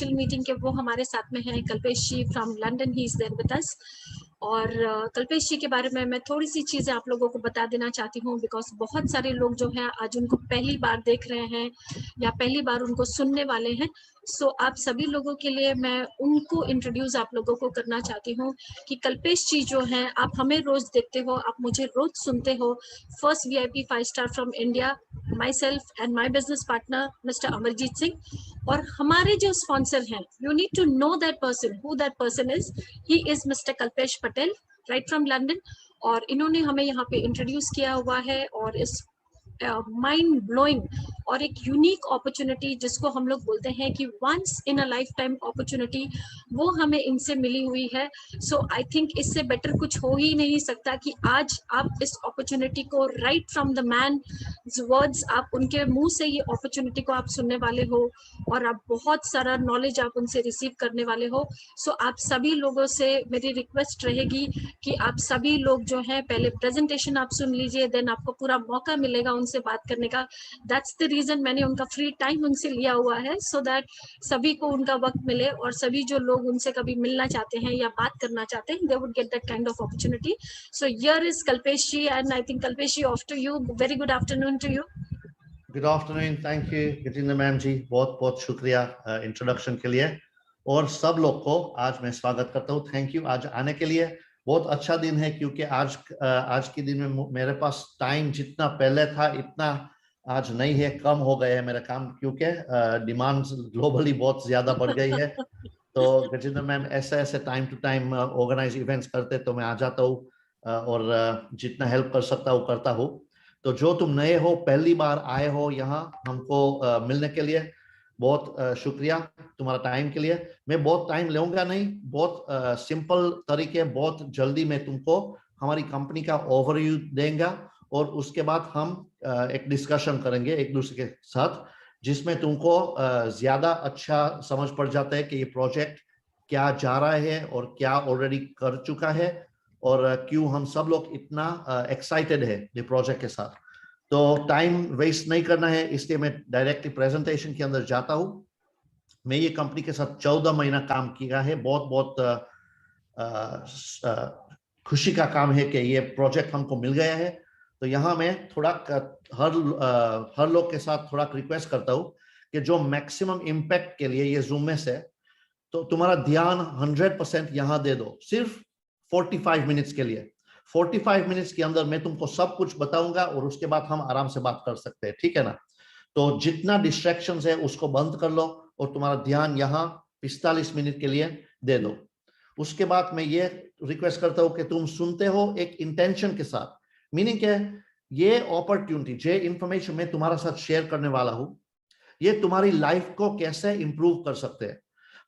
Chill meeting के वो हमारे साथ में हैं। Kalpesh ji from London, he is there with us. और कल्पेश जी के बारे में मैं थोड़ी सी चीजें आप लोगों को बता देना चाहती हूँ, बिकॉज बहुत सारे लोग जो हैं आज उनको पहली बार देख रहे हैं या पहली बार उनको सुनने वाले हैं। सो आप सभी लोगों के लिए मैं उनको इंट्रोड्यूस आप लोगों को करना चाहती हूँ कि कल्पेश जी जो हैं, आप हमें रोज देखते हो, आप मुझे रोज सुनते हो। First VIP 5 star from India, myself and my business partner mister Amarjeet Singh. और हमारे जो स्पॉन्सर हैं, you need to know that person, who that person is. He is mister Kalpesh Patel, right from London. और इन्होंने हमें यहाँ पे इंट्रोड्यूस किया हुआ है, और इस माइंड ब्लोइंग और एक यूनिक अपॉर्चुनिटी जिसको हम लोग बोलते हैं कि once in a lifetime opportunity, वो हमें इनसे मिली हुई है। सो आई थिंक इससे बेटर कुछ हो ही नहीं सकता कि आज आप इस अपॉर्चुनिटी को right from the man words, आप उनके मुंह से ये अपॉर्चुनिटी को आप सुनने वाले हो, और आप बहुत सारा नॉलेज आप उनसे रिसीव करने वाले हो। सो आप सभी लोगों से मेरी रिक्वेस्ट रहेगी कि आप सभी लोग जो हैं पहले प्रेजेंटेशन आप सुन लीजिए, देन आपको पूरा मौका मिलेगा उनसे बात करने का। दैट्स द रीजन मैंने उनका फ्री टाइम उनसे लिया हुआ है, सो दैट सभी को उनका वक्त मिले, और सभी जो लोग उनसे कभी मिलना चाहते हैं या बात करना चाहते हैं, they would get that kind of opportunity. So here is Kalpesh ji, and I think Kalpesh ji, of to you. Very good afternoon to you. Good afternoon, thank you Gajendra ma'am ji, बहुत बहुत शुक्रिया इंट्रोडक्शन के लिए। और सब लोग को आज मैं स्वागत करता हूँ, थैंक यू आज आने के लिए। बहुत अच्छा दिन है क्योंकि आज के दिन में मेरे पास टाइम जितना पहले था इतना आज नहीं है, कम हो गया है मेरा काम, क्योंकि डिमांड ग्लोबली बहुत ज्यादा बढ़ गई है। तो गजेंद्र मैम ऐसे ऐसे time to time organise events करते तो मैं आ जाता हूँ और जितना हेल्प कर सकता हूँ करता हूँ। तो जो तुम नए हो, पहली बार आए हो यहाँ हमको मिलने के लिए, बहुत शुक्रिया तुम्हारा टाइम के लिए। मैं बहुत टाइम लूंगा नहीं, बहुत सिंपल तरीके, बहुत जल्दी मैं तुमको हमारी कंपनी का ओवरव्यू देंगे, और उसके बाद हम एक डिस्कशन करेंगे एक दूसरे के साथ, जिसमें तुमको ज्यादा अच्छा समझ पड़ जाता है कि ये प्रोजेक्ट क्या जा रहा है और क्या ऑलरेडी कर चुका है, और क्यों हम सब लोग इतना एक्साइटेड है ये प्रोजेक्ट के साथ। तो टाइम वेस्ट नहीं करना है, इसलिए मैं डायरेक्टली प्रेजेंटेशन के अंदर जाता हूँ। मैं ये कंपनी के साथ 14 महीना काम किया है, बहुत बहुत खुशी का काम है कि ये प्रोजेक्ट हमको मिल गया है। तो यहाँ मैं थोड़ा हर लोग के साथ थोड़ा रिक्वेस्ट करता हूँ कि जो मैक्सिमम इम्पैक्ट के लिए ये जूम में से, तो तुम्हारा ध्यान 100% यहाँ दे दो, सिर्फ 45 मिनट्स के लिए। 45 मिनट्स के अंदर मैं तुमको सब कुछ बताऊंगा और उसके बाद हम आराम से बात कर सकते हैं, ठीक है ना? तो जितना डिस्ट्रैक्शंस है उसको बंद कर लो और तुम्हारा ध्यान यहाँ 45 मिनट के लिए दे दो। उसके बाद मैं ये रिक्वेस्ट करता हूँ कि तुम सुनते हो एक इंटेंशन के साथ, मीनिंग क्या है, ये अपॉर्चुनिटी, जो इंफॉर्मेशन मैं तुम्हारे साथ शेयर करने वाला हूँ, ये तुम्हारी लाइफ को कैसे इंप्रूव कर सकते हैं।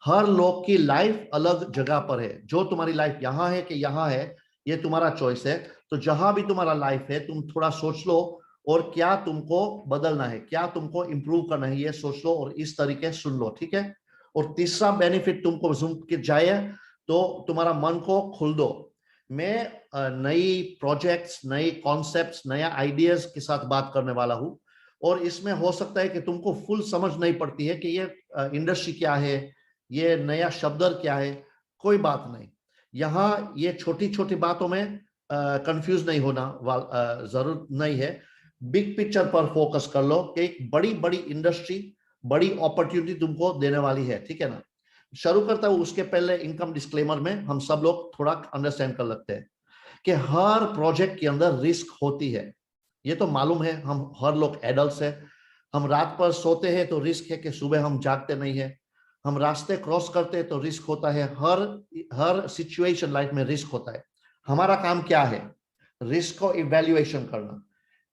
हर लोग की लाइफ अलग जगह पर है, जो तुम्हारी लाइफ यहाँ है कि यहाँ है, ये तुम्हारा चॉइस है। तो जहां भी तुम्हारा लाइफ है तुम थोड़ा सोच लो, और क्या तुमको बदलना है, क्या तुमको इंप्रूव करना है, ये सोच लो और इस तरीके सुन लो, ठीक है? और तीसरा बेनिफिट तुमको जूम के जाए तो तुम्हारा मन को खुल दो। मैं नई प्रोजेक्ट्स, नई कॉन्सेप्ट्स, नया आइडियाज के साथ बात करने वाला हूँ, और इसमें हो सकता है कि तुमको फुल समझ नहीं पड़ती है कि ये इंडस्ट्री क्या है, ये नया शब्द क्या है। कोई बात नहीं, यहाँ ये छोटी छोटी बातों में कंफ्यूज नहीं होना जरूरत नहीं है। बिग पिक्चर पर फोकस कर लो कि एक बड़ी बड़ी इंडस्ट्री, बड़ी अपॉर्चुनिटी तुमको देने वाली है, ठीक है ना? शुरू करता हूँ, उसके पहले इनकम डिस्क्लेमर में हम सब लोग थोड़ा अंडरस्टैंड कर लगते हैं कि हर प्रोजेक्ट के अंदर रिस्क होती है। ये तो मालूम है, हम हर लोग एडल्ट्स है। हम रात पर सोते हैं तो रिस्क है कि सुबह हम जागते नहीं है। हम रास्ते क्रॉस करते हैं तो रिस्क होता है। हर सिचुएशन लाइफ में रिस्क होता है। हमारा काम क्या है? रिस्क को इवैल्यूएशन करना,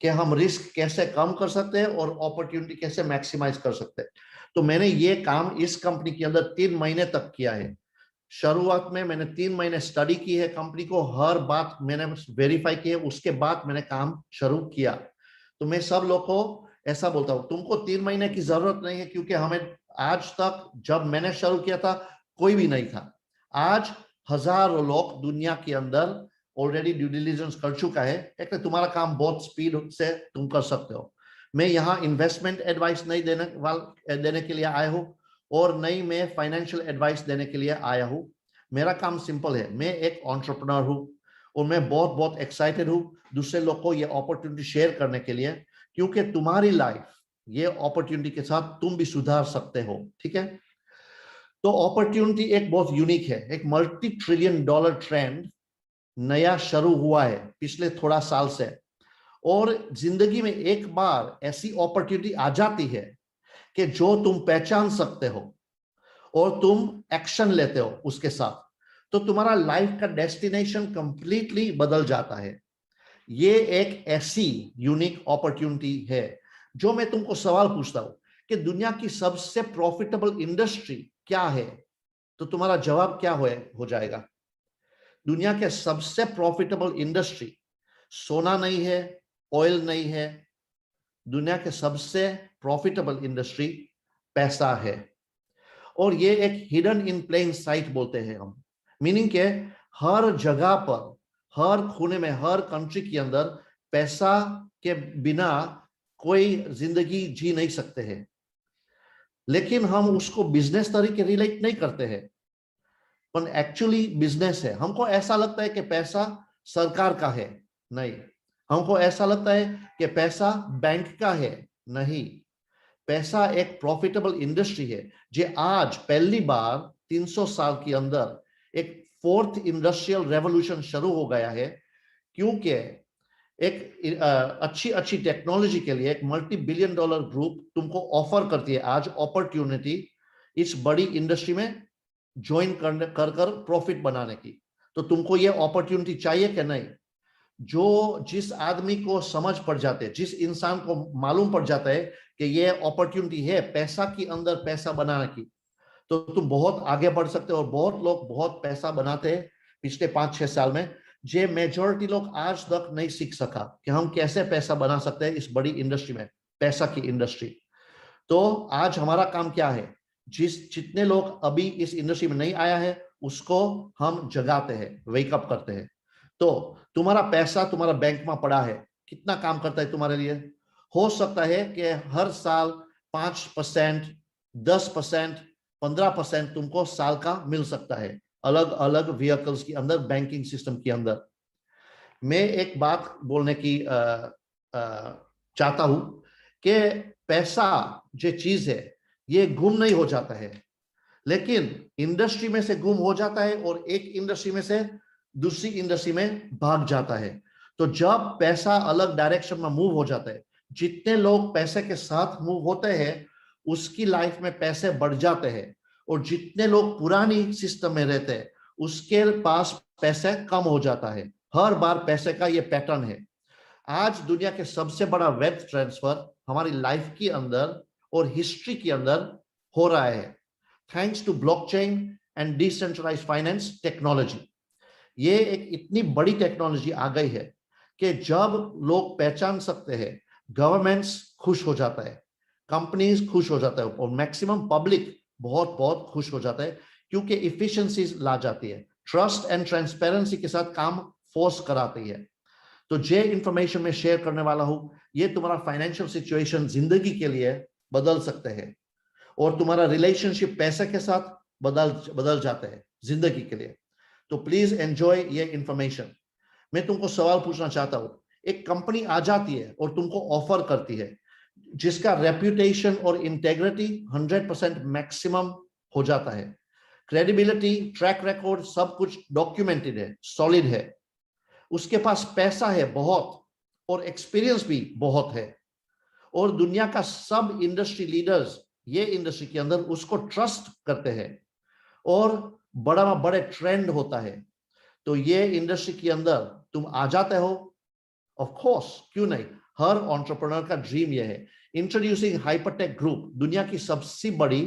कि हम रिस्क कैसे कम कर सकते हैं और अपॉर्चुनिटी कैसे मैक्सिमाइज कर सकते हैं। तो मैंने ये काम इस कंपनी के अंदर 3 महीने तक किया है। शुरुआत में मैंने 3 महीने स्टडी की है कंपनी को, हर बात मैंने वेरीफाई की है, उसके बाद मैंने काम शुरू किया। तो मैं सब लोग को ऐसा बोलता हूँ, तुमको 3 महीने की जरूरत नहीं है, क्योंकि हमें आज तक, जब मैंने शुरू किया था, कोई भी नहीं था। आज हजारों लोग दुनिया के अंदर ऑलरेडी ड्यू डिलिजेंस कर चुका है। एक तो तुम्हारा काम बहुत स्पीड से तुम कर सकते हो। मैं यहाँ इन्वेस्टमेंट एडवाइस नहीं देने के लिए आया हूँ, और नई में फाइनेंशियल एडवाइस देने के लिए आया हूं। मेरा काम सिंपल है, मैं एक एंटरप्रेन्योर हूं और मैं बहुत बहुत एक्साइटेड हूं दूसरे लोग को ये अपॉर्चुनिटी शेयर करने के लिए, क्योंकि तुम्हारी लाइफ ये अपॉर्चुनिटी के साथ तुम भी सुधार सकते हो। ठीक है, तो अपॉर्चुनिटी एक बहुत यूनिक है, एक मल्टी ट्रिलियन डॉलर ट्रेंड नया शुरू हुआ है पिछले थोड़ा साल से, और जिंदगी में एक बार ऐसी अपॉर्चुनिटी आ जाती है कि जो तुम पहचान सकते हो और तुम एक्शन लेते हो उसके साथ, तो तुम्हारा लाइफ का डेस्टिनेशन कंप्लीटली बदल जाता है। ये एक ऐसी यूनिक अपॉर्चुनिटी है। जो मैं तुमको सवाल पूछता हूं कि दुनिया की सबसे प्रॉफिटेबल इंडस्ट्री क्या है, तो तुम्हारा जवाब क्या हो जाएगा? दुनिया के सबसे प्रॉफिटेबल इंडस्ट्री सोना नहीं है, ऑयल नहीं है, दुनिया के सबसे प्रॉफिटेबल इंडस्ट्री पैसा है। और ये एक हिडन इन प्लेन साइट बोलते हैं हम, मीनिंग के हर जगह पर, हर कोने में, हर कंट्री के अंदर पैसा के बिना कोई जिंदगी जी नहीं सकते हैं। लेकिन हम उसको बिजनेस तरीके रिलेट नहीं करते हैं, पर एक्चुअली बिजनेस है। हमको ऐसा लगता है कि पैसा सरकार का है, नहीं। हमको ऐसा लगता है कि पैसा बैंक का है, नहीं। पैसा एक प्रॉफिटेबल इंडस्ट्री है जो आज पहली बार 300 साल के अंदर एक फोर्थ इंडस्ट्रियल रेवोल्यूशन शुरू हो गया है, क्योंकि एक अच्छी अच्छी टेक्नोलॉजी के लिए एक मल्टी बिलियन डॉलर ग्रुप तुमको ऑफर करती है आज अपॉर्चुनिटी इस बड़ी इंडस्ट्री में ज्वाइन कर प्रॉफिट बनाने की। तो तुमको ये अपॉर्चुनिटी चाहिए कि नहीं? जिस आदमी को समझ पड़ जाते है, जिस इंसान को मालूम पड़ जाता है कि ये अपॉर्चुनिटी है पैसा के अंदर पैसा बनाने की, तो तुम बहुत आगे बढ़ सकते हो। और बहुत लोग बहुत पैसा बनाते हैं पिछले 5-6 साल में, जे मेजॉरिटी लोग आज तक नहीं सीख सका कि हम कैसे पैसा बना सकते हैं इस बड़ी इंडस्ट्री में, पैसा की इंडस्ट्री। तो आज हमारा काम क्या है? जितने लोग अभी इस इंडस्ट्री में नहीं आया है उसको हम जगाते हैं, वेकअप करते हैं। तो तुम्हारा पैसा तुम्हारा बैंक में पड़ा है, कितना काम करता है तुम्हारे लिए? हो सकता है कि हर साल 5%, 10%, 15% तुमको साल का मिल सकता है अलग अलग व्हीकल्स के अंदर, बैंकिंग सिस्टम के अंदर। मैं एक बात बोलने की चाहता हूं कि पैसा जो चीज है ये गुम नहीं हो जाता है, लेकिन इंडस्ट्री में से गुम हो जाता है और एक इंडस्ट्री में से दूसरी इंडस्ट्री में भाग जाता है। तो जब पैसा अलग डायरेक्शन में मूव हो जाता है, जितने लोग पैसे के साथ मूव होते हैं उसकी लाइफ में पैसे बढ़ जाते हैं, और जितने लोग पुरानी सिस्टम में रहते हैं उसके पास पैसे कम हो जाता है। हर बार पैसे का ये पैटर्न है। आज दुनिया के सबसे बड़ा वेल्थ ट्रांसफर हमारी लाइफ के अंदर और हिस्ट्री के अंदर हो रहा है, thanks to blockchain and decentralised finance technology. ये एक इतनी बड़ी टेक्नोलॉजी आ गई है कि जब लोग पहचान सकते हैं, गवर्नमेंट्स खुश हो जाता है, कंपनीज खुश हो जाता है, और मैक्सिमम पब्लिक बहुत बहुत खुश हो जाता है, क्योंकि इफिशिएंसीज ला जाती है, ट्रस्ट एंड ट्रांसपेरेंसी के साथ काम फोर्स कराती है। तो जे इंफॉर्मेशन में शेयर करने वाला हूं, ये तुम्हारा फाइनेंशियल सिचुएशन जिंदगी के लिए बदल सकते हैं, और तुम्हारा रिलेशनशिप पैसे के साथ बदल जाते हैं जिंदगी के लिए। तो प्लीज एंजॉय ये इंफॉर्मेशन। मैं तुमको सवाल पूछना चाहता हूं, एक कंपनी आ जाती है और तुमको ऑफर करती है जिसका रेप्यूटेशन और इंटेग्रिटी 100% मैक्सिमम हो जाता है, क्रेडिबिलिटी, ट्रैक रिकॉर्ड सब कुछ डॉक्यूमेंटेड है, सॉलिड है, उसके पास पैसा है बहुत और एक्सपीरियंस भी बहुत है, और दुनिया का सब इंडस्ट्री लीडर्स ये इंडस्ट्री के अंदर उसको ट्रस्ट करते हैं, और बड़े ट्रेंड होता है। तो ये इंडस्ट्री के अंदर तुम आ जाते हो, ऑफ कोर्स क्यों नहीं, हर एंटरप्रेन्योर का ड्रीम ये है। इंट्रोड्यूसिंग हाइपरटेक ग्रुप, दुनिया की सबसे बड़ी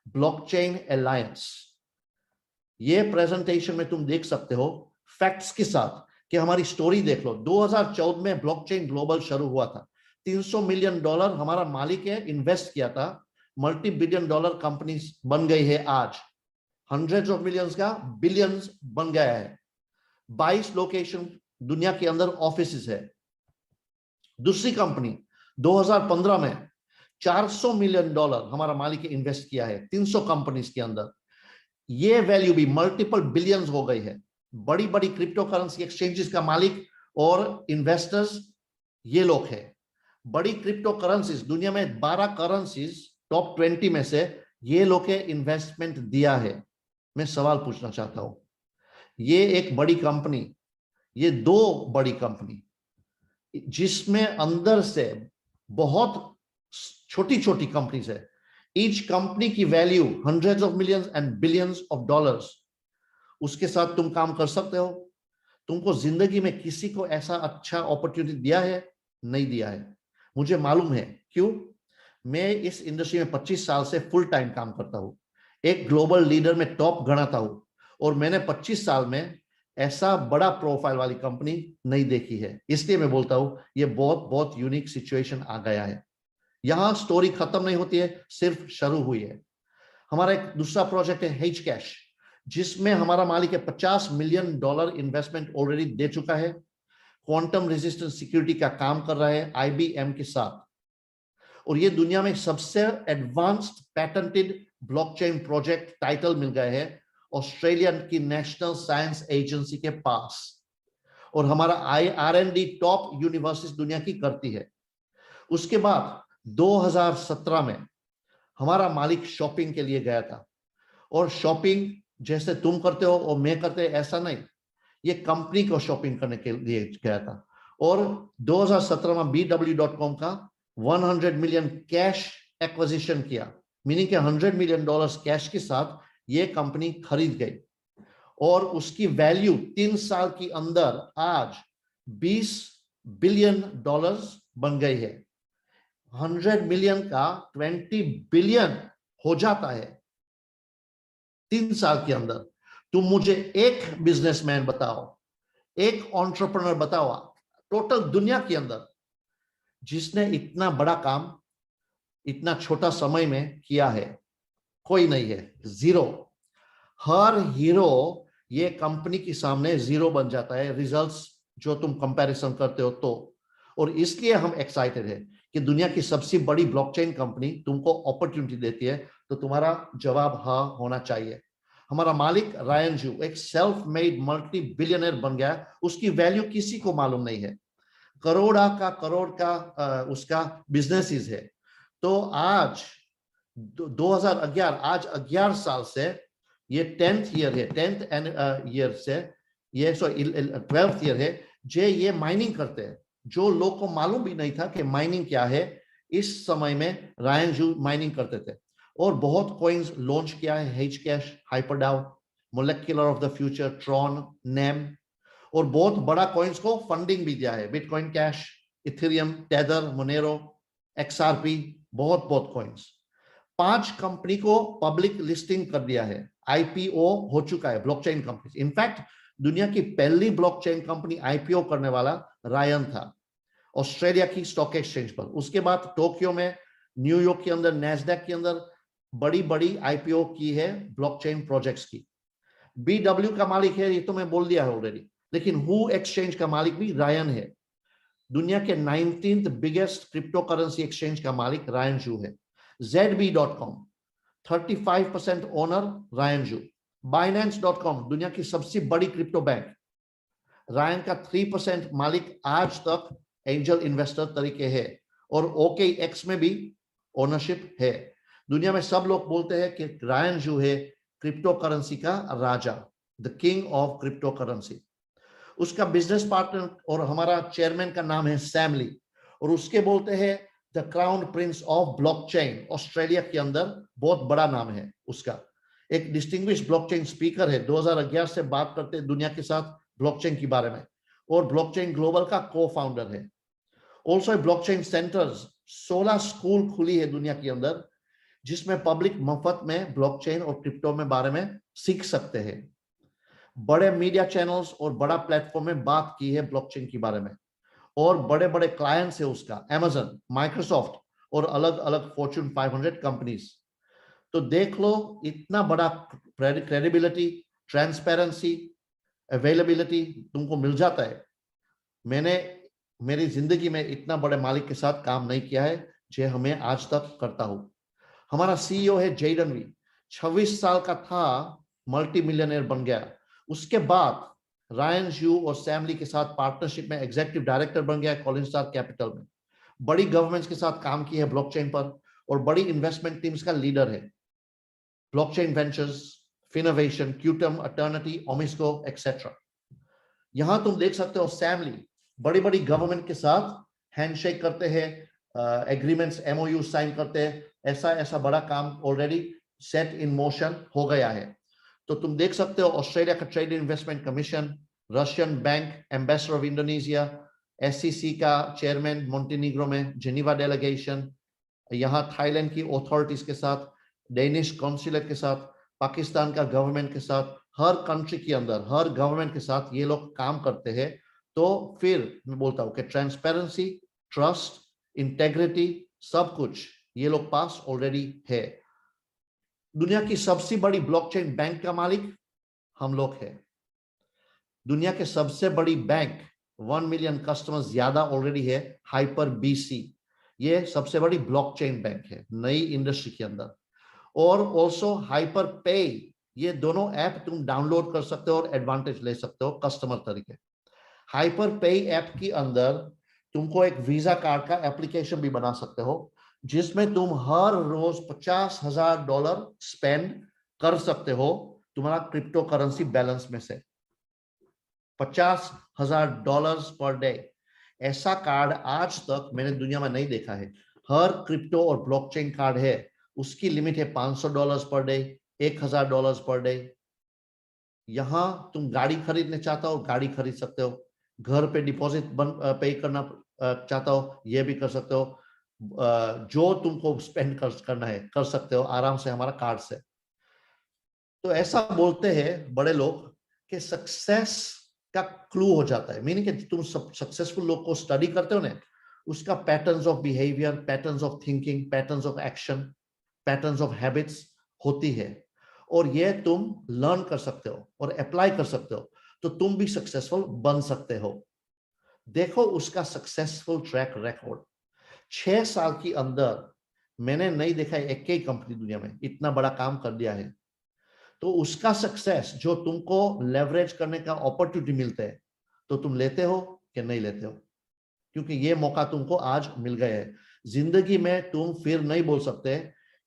ब्लॉकचेन अलायंस। ये प्रेजेंटेशन में तुम देख सकते हो फैक्ट्स के साथ कि हमारी स्टोरी देख लो। 2014 में ब्लॉकचेन ग्लोबल शुरू हुआ था, $300 मिलियन हमारा मालिक है इन्वेस्ट किया था, मल्टी बिलियन डॉलर कंपनी बन गई है आज, हंड्रेड्स ऑफ मिलियंस का बिलियंस बन गया है, 22 लोकेशन दुनिया के अंदर ऑफिस है। दूसरी कंपनी 2015 में $400 मिलियन हमारा मालिक इन्वेस्ट किया है 300 कंपनीज के अंदर। ये वैल्यू भी मल्टीपल बिलियंस हो गई है। बड़ी बड़ी क्रिप्टो करेंसी एक्सचेंजेस का मालिक और इन्वेस्टर्स ये लोग हैं। बड़ी क्रिप्टो करेंसीज दुनिया में 12 करेंसीज टॉप 20 में से ये लोग के इन्वेस्टमेंट दिया है। मैं सवाल पूछना चाहता हूं, ये एक बड़ी कंपनी, ये दो बड़ी कंपनी जिसमें अंदर से बहुत छोटी छोटी कंपनीज है, ईच कंपनी की value hundreds of millions and billions of dollars, उसके साथ तुम काम कर सकते हो? तुमको जिंदगी में किसी को ऐसा अच्छा अपॉर्चुनिटी दिया है? नहीं दिया है। मुझे मालूम है, क्यों? मैं इस इंडस्ट्री में 25 साल से फुल टाइम काम करता हूं, एक ग्लोबल लीडर में टॉप गणाता हूं, और मैंने 25 साल में ऐसा बड़ा प्रोफाइल वाली कंपनी नहीं देखी है। इसलिए मैं बोलता हूं ये बहुत बहुत यूनिक सिचुएशन आ गया है। यहां स्टोरी खत्म नहीं होती है, सिर्फ शुरू हुई है। हमारा एक दूसरा प्रोजेक्ट है हेज कैश, जिसमें हमारा मालिक है $50 मिलियन इन्वेस्टमेंट ऑलरेडी दे चुका है। क्वांटम रेजिस्टेंस सिक्योरिटी का काम कर रहा है IBM के साथ, और ये दुनिया में सबसे एडवांस्ड पैटेंटेड ब्लॉकचेन प्रोजेक्ट टाइटल मिल गया है ऑस्ट्रेलियन की नेशनल साइंस एजेंसी के पास। और हमारा R&D टॉप यूनिवर्सिटीज दुनिया की करती है। उसके बाद 2017 में हमारा मालिक शॉपिंग के लिए गया था, और शॉपिंग जैसे तुम करते हो और मैं करते ऐसा नहीं, ये कंपनी को शॉपिंग करने के लिए गया था। और 2017 में BW.com का 100 मिलियन कैश एक्विजिशन किया, मीनिंग के $100 मिलियन कैश के साथ ये कंपनी खरीद गई, और उसकी वैल्यू 3 साल के अंदर आज $20 बिलियन बन गई है। 100 मिलियन का 20 बिलियन हो जाता है 3 साल के अंदर। तुम मुझे एक बिजनेसमैन बताओ, एक एंटरप्रेन्योर बताओ टोटल दुनिया के अंदर जिसने इतना बड़ा काम इतना छोटा समय में किया है? कोई नहीं है, जीरो। हर हीरो ये कंपनी के सामने जीरो बन जाता है, रिजल्ट्स जो तुम कंपैरिजन करते हो तो। और इसलिए हम एक्साइटेड है कि दुनिया की सबसे बड़ी ब्लॉकचेन कंपनी तुमको अपॉर्चुनिटी देती है, तो तुम्हारा जवाब हाँ होना चाहिए। हमारा मालिक रायन जू एक सेल्फ मेड मल्टी बिलियनर बन गया, उसकी वैल्यू किसी को मालूम नहीं है, करोड़ का उसका बिजनेस है। तो आज 2011, आज 11 साल से ये 10th ईयर है, 10th ईयर से ये 12th ईयर है जे ये माइनिंग करते हैं। जो लोग को मालूम भी नहीं था कि माइनिंग क्या है, इस समय में रायन जू माइनिंग करते थे, और बहुत कॉइन्स लॉन्च किया है, hedge cash, HyperDAO, molecular of the future, Tron, NEM, और बहुत बड़ा कॉइन्स को फंडिंग भी दिया है, Bitcoin cash, Ethereum, Tether, Monero, XRP, बहुत बहुत कॉइन्स। 5 कंपनी को पब्लिक लिस्टिंग कर दिया है, IPO हो चुका है ब्लॉकचेन कंपनी। इनफैक्ट दुनिया की पहली ब्लॉकचेन कंपनी IPO करने वाला रायन था, ऑस्ट्रेलिया की स्टॉक एक्सचेंज पर। उसके बाद टोक्यो में, न्यूयॉर्क के अंदर, नैस्डैक के अंदर बड़ी बड़ी IPO की है ब्लॉकचेन प्रोजेक्ट्स की। BW का मालिक है, ये तो मैं बोल दिया है ऑलरेडी, लेकिन हु एक्सचेंज का मालिक भी रायन है। दुनिया के 19th biggest crypto currency exchange का मालिक रायन जू है। ZB.com 35% ओनर रायन जू। Binance.com दुनिया की सबसे बड़ी क्रिप्टो बैंक, रायन का 3% मालिक आज तक एंजल इन्वेस्टर तरीके है, और OKX में भी ओनरशिप है। दुनिया में सब लोग बोलते हैं कि रायन जू है क्रिप्टो करेंसी का राजा, the king of crypto currency. उसका बिजनेस पार्टनर और हमारा चेयरमैन का नाम है सैम ली, और उसके बोलते हैं the crown Prince of blockchain. Australia के अंदर बहुत बड़ा नाम है उसका, एक डिस्टिंग्विश ब्लॉकचेन स्पीकर है, 2011 से बात करते हैं दुनिया के साथ ब्लॉकचेन के बारे में, और ब्लॉकचेन ग्लोबल का को-फाउंडर है। ऑल्सो ब्लॉकचेन सेंटर्स, 16 स्कूल खुली है दुनिया के अंदर, जिसमें पब्लिक मुफ्त में ब्लॉकचेन और क्रिप्टो में बारे में सीख सकते हैं। बड़े मीडिया चैनल्स और बड़ा प्लेटफॉर्म में बात की है ब्लॉकचेन के बारे में, और बड़े बड़े क्लाइंट्स है उसका, Amazon, माइक्रोसॉफ्ट और अलग अलग फॉर्च्यून 500 कंपनीज। तो देख लो, इतना बड़ा क्रेडिबिलिटी, ट्रांसपेरेंसी, अवेलेबिलिटी तुमको मिल जाता है। मैंने मेरी जिंदगी में इतना बड़े मालिक के साथ काम नहीं किया है जो हमें आज तक करता हूं। हमारा सीईओ है जैडन वी, 26 साल का था, मल्टी मिलियनर बन गया। उसके बाद रायन जू और सैम ली के साथ पार्टनरशिप में एग्जीक्यूटिव डायरेक्टर बन गया कॉलिन स्टार कैपिटल में। बड़ी गवर्नमेंट्स के साथ काम किया है ब्लॉकचेन पर और बड़ी इन्वेस्टमेंट टीम्स का लीडर है। Blockchain ventures, Finnovation, Qtum, Aeternity, OmiseGO etcetera. यहां तुम देख सकते हो सैम ली बड़ी बड़ी गवर्नमेंट के साथ हैंडशेक करते हैं, एग्रीमेंट्स, एमओयू साइन करते हैं। ऐसा ऐसा बड़ा काम ऑलरेडी सेट इन मोशन हो गया है। तो तुम देख सकते हो ऑस्ट्रेलिया का trade investment commission, Russian bank ambassador of Indonesia, SCC का चेयरमैन मोंटेनिग्रो में, जेनीवा डेलीगेशन, यहाँ थाईलैंड की अथॉरिटीज के साथ, डेनिश कॉन्सुलेट के साथ, पाकिस्तान का गवर्नमेंट के साथ, हर कंट्री के अंदर हर गवर्नमेंट के साथ ये लोग काम करते हैं। तो फिर मैं बोलता हूं कि ट्रांसपेरेंसी, ट्रस्ट, इंटेग्रिटी, सब कुछ ये लोग पास ऑलरेडी है। दुनिया की सबसे बड़ी ब्लॉकचेन बैंक का मालिक हम लोग हैं। दुनिया के सबसे बड़ी बैंक 1 मिलियन कस्टमर्स ज्यादा ऑलरेडी है, हाइपर बीसी। ये सबसे बड़ी ब्लॉकचेन बैंक है नई इंडस्ट्री के अंदर। और ऑल्सो हाइपर पे, ये दोनों ऐप तुम डाउनलोड कर सकते हो और एडवांटेज ले सकते हो कस्टमर तरीके। हाइपर पे ऐप के अंदर तुमको एक वीजा कार्ड का एप्लीकेशन भी बना सकते हो, जिसमें तुम हर रोज $50,000 स्पेंड कर सकते हो तुम्हारा क्रिप्टो करेंसी बैलेंस में से। $50,000 पर डे। ऐसा कार्ड आज तक मैंने दुनिया में नहीं देखा है। हर क्रिप्टो और ब्लॉकचेन कार्ड है उसकी लिमिट है $500 पर डे, $1,000 पर डे। यहां तुम गाड़ी खरीदने चाहता हो, गाड़ी खरीद सकते हो। घर पे डिपॉजिट पे करना चाहता हो, ये भी कर सकते हो। जो तुमको स्पेंड करना है कर सकते हो आराम से हमारा कार्ड से। तो ऐसा बोलते हैं बड़े लोग कि सक्सेस का क्लू हो जाता है, मीनिंग कि तुम सब सक्सेसफुल लोग को स्टडी करते हो ना, उसका patterns of behaviour, patterns of thinking, patterns of action, patterns of habits होती है। और ये तुम लर्न कर सकते हो और अप्लाई कर सकते हो, तो तुम भी सक्सेसफुल बन सकते हो। देखो उसका सक्सेसफुल ट्रैक रिकॉर्ड। 6 साल के अंदर मैंने नहीं देखा एक ही कंपनी दुनिया में इतना बड़ा काम कर दिया है। तो उसका सक्सेस जो तुमको लेवरेज करने का अपॉर्चुनिटी मिलते हैं, तो तुम लेते हो कि नहीं लेते हो? क्योंकि ये मौका तुमको आज मिल गया है। जिंदगी में तुम फिर नहीं बोल सकते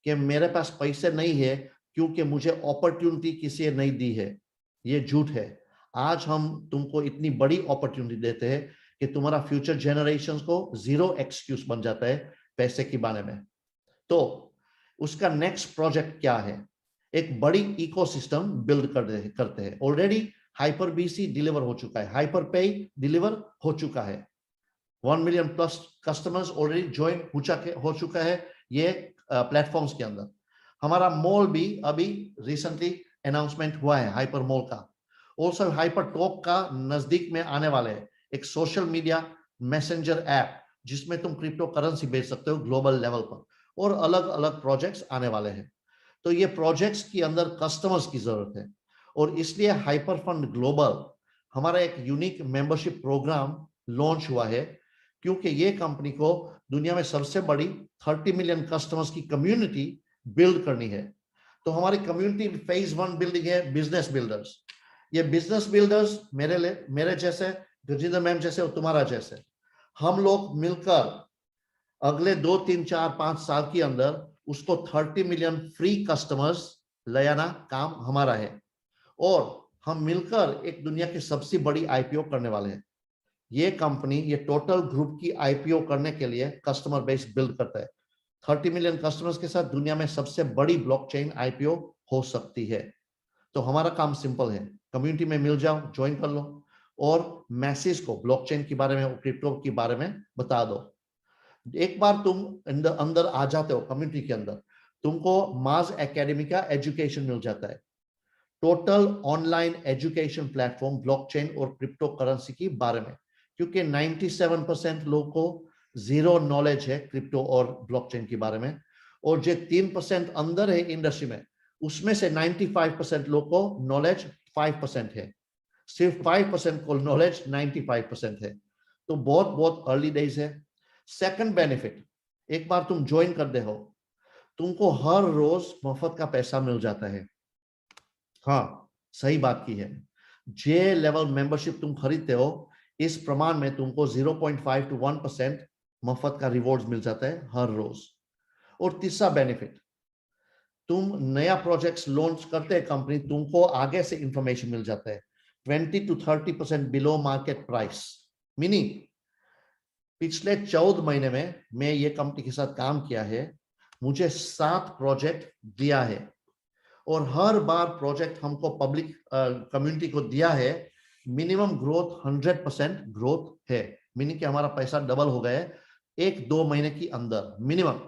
कि मेरे पास पैसे नहीं है क्योंकि मुझे अपॉर्चुनिटी किसी ने नहीं दी है। ये झूठ है। आज हम तुमको इतनी बड़ी अपॉर्चुनिटी देते हैं कि तुम्हारा फ्यूचर जनरेशन को जीरो एक्सक्यूज बन जाता है पैसे के बारे में। तो उसका नेक्स्ट प्रोजेक्ट क्या है? एक बड़ी इकोसिस्टम बिल्ड करते हैं। ऑलरेडी हाइपर बीसी डिलीवर हो चुका है, हाइपर पे डिलीवर हो चुका है, 1 million plus customers already join हो चुका है ये प्लेटफॉर्म्स के अंदर। हमारा मॉल भी अभी रिसेंटली अनाउंसमेंट हुआ है हाइपर मॉल का। ऑल्सो हाइपर टॉक का नजदीक में आने वाले है, एक सोशल मीडिया मैसेंजर ऐप जिसमें तुम क्रिप्टो करेंसी बेच सकते हो ग्लोबल लेवल पर, और अलग अलग प्रोजेक्ट्स आने वाले हैं। तो ये प्रोजेक्ट्स के अंदर कस्टमर्स की जरूरत है, और इसलिए हाइपर फंड ग्लोबल हमारा एक यूनिक मेंबरशिप प्रोग्राम लॉन्च हुआ है, क्योंकि ये कंपनी को दुनिया में सबसे बड़ी 30 मिलियन कस्टमर्स की कम्युनिटी बिल्ड करनी है। तो हमारी कम्युनिटी फेज 1 बिल्डिंग है बिजनेस बिल्डर्स। ये बिजनेस बिल्डर्स मेरे जैसे, गजेंद्र मैम जैसे और तुम्हारा जैसे, हम लोग मिलकर अगले 2, 3, 4, 5 साल के अंदर उसको 30 मिलियन फ्री कस्टमर्स ले आना काम हमारा है। और हम मिलकर एक दुनिया की सबसे बड़ी आईपीओ करने वाले हैं। ये कंपनी ये टोटल ग्रुप की आईपीओ करने के लिए कस्टमर बेस बिल्ड करता है। 30 मिलियन कस्टमर्स के साथ दुनिया में सबसे बड़ी ब्लॉकचेन आईपीओ हो सकती है। तो हमारा काम सिंपल है, कम्युनिटी में मिल जाओ, ज्वाइन कर लो और मैसेज को ब्लॉकचेन के बारे में और क्रिप्टो के बारे में बता दो। एक बार तुम अंदर आ जाते हो कम्युनिटी के अंदर, तुमको माज एकेडमी का एजुकेशन मिल जाता है, total online education platform blockchain और क्रिप्टो करेंसी के बारे में। क्योंकि 97% लोगों को जीरो नॉलेज है क्रिप्टो और ब्लॉकचेन के बारे में, और जो 3% अंदर है इंडस्ट्री में, उसमें से 95% लोगों को नॉलेज 5% है। सिर्फ 5% को नॉलेज 95% है। तो बहुत बहुत अर्ली डेज है। सेकंड बेनिफिट, एक बार तुम ज्वाइन कर दे हो, तुमको हर रोज मुफ्त का पैसा मिल जाता है। हाँ, सही बात की है। जे लेवल मेंबरशिप तुम खरीदते हो, इस प्रमाण में तुमको 0.5 to 1% मुफ्त का रिवॉर्ड्स मिल जाता है हर रोज। और तीसरा बेनिफिट, तुम नया प्रोजेक्ट्स लॉन्च करते हैं कंपनी, तुमको आगे से इंफॉर्मेशन मिल जाता है 20 to 30% below market price. Meaning पिछले 14 महीने में मैं ये कंपनी के साथ काम किया है, मुझे 7 प्रोजेक्ट दिया है और हर बार प्रोजेक्ट हमको पब्लिक कम्युनिटी को दिया है, मिनिमम ग्रोथ 100% ग्रोथ है। मीनिंग कि हमारा पैसा डबल हो गया है 1-2 महीने के अंदर मिनिमम।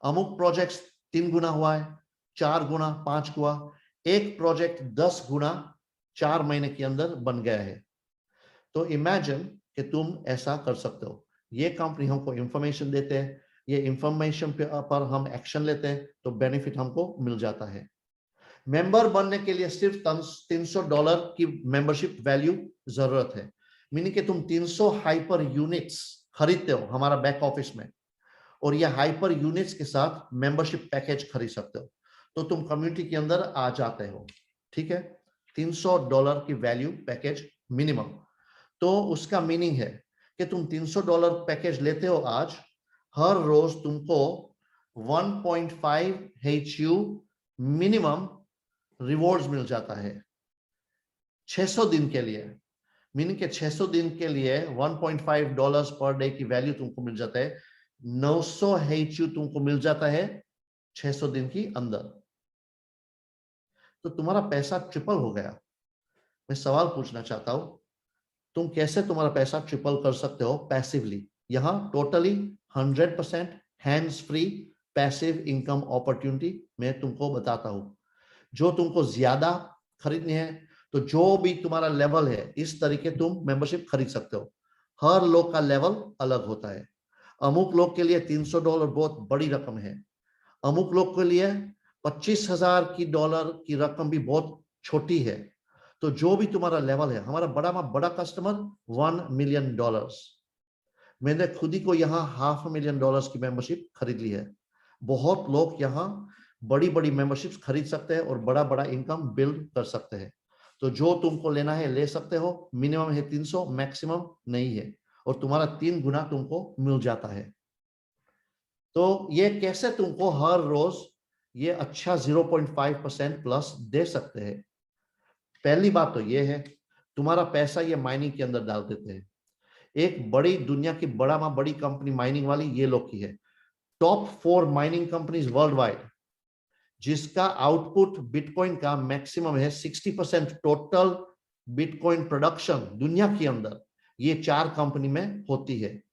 अमुक प्रोजेक्ट्स 3 गुना हुआ है, 4 गुना, 5 गुना, एक प्रोजेक्ट 10 गुना 4 महीने के अंदर बन गया है। तो इमेजिन कि तुम ऐसा कर सकते हो। ये कंपनी हमको इंफॉर्मेशन देते हैं, ये इंफॉर्मेशन पर हम एक्शन लेते हैं, तो बेनिफिट हमको मिल जाता है। मेंबर बनने के लिए सिर्फ $300 की मेंबरशिप वैल्यू जरूरत है। मीनिंग कि तुम 300 हाइपर यूनिट्स खरीदते हो हमारा बैक ऑफिस में, और ये हाइपर यूनिट्स के साथ मेंबरशिप पैकेज खरीद सकते हो, तो तुम कम्युनिटी के अंदर आ जाते हो। ठीक है, $300 की वैल्यू पैकेज मिनिमम। तो उसका मीनिंग है कि तुम $300 पैकेज लेते हो आज, हर रोज तुमको 1.5 HU मिनिमम रिवॉर्ड्स मिल जाता है 600 दिन के लिए। मीनिंग के 600 दिन के लिए $1.5 पर डे की वैल्यू तुमको मिल जाता है, 900 HU तुमको मिल जाता है 600 दिन की अंदर। तो तुम्हारा पैसा ट्रिपल हो गया। मैं सवाल पूछना चाहता हूं, तुम कैसे तुम्हारा पैसा ट्रिपल कर सकते हो पैसिवली? यहां totally 100% hands free passive income opportunity मैं तुमको बताता हूं। जो तुमको ज्यादा खरीदनी है, तो जो भी तुम्हारा लेवल है, इस तरीके तुम मेंबरशिप खरीद सकते हो। हर लोग का लेवल अलग होता है। अमुक लोग के लिए $300 बहुत बड़ी रकम है, अमुक लोग के लिए $25,000 की रकम भी बहुत छोटी है। तो जो भी तुम्हारा लेवल है, हमारा बड़ा कस्टमर $1 मिलियन, मैंने खुद ही को यहाँ $500,000 की मेंबरशिप खरीद ली है। बहुत लोग यहाँ बड़ी मेंबरशिप्स खरीद सकते हैं और बड़ा इनकम बिल्ड कर सकते हैं। तो जो तुमको लेना है ले सकते हो, मिनिमम है 300, मैक्सिमम नहीं है, और तुम्हारा 3 गुना तुमको मिल जाता है। तो ये कैसे तुमको हर रोज ये अच्छा 0.5% प्लस दे सकते हैं? पहली बात तो ये है, तुम्हारा पैसा ये माइनिंग के अंदर डाल देते हैं। एक बड़ी दुनिया की बड़ी कंपनी माइनिंग वाली ये लोग की है, top 4 mining companies world wide, जिसका आउटपुट बिटकॉइन का मैक्सिमम है 60% टोटल बिटकॉइन प्रोडक्शन दुनिया के अंदर, ये 4 कंपनी में होती है।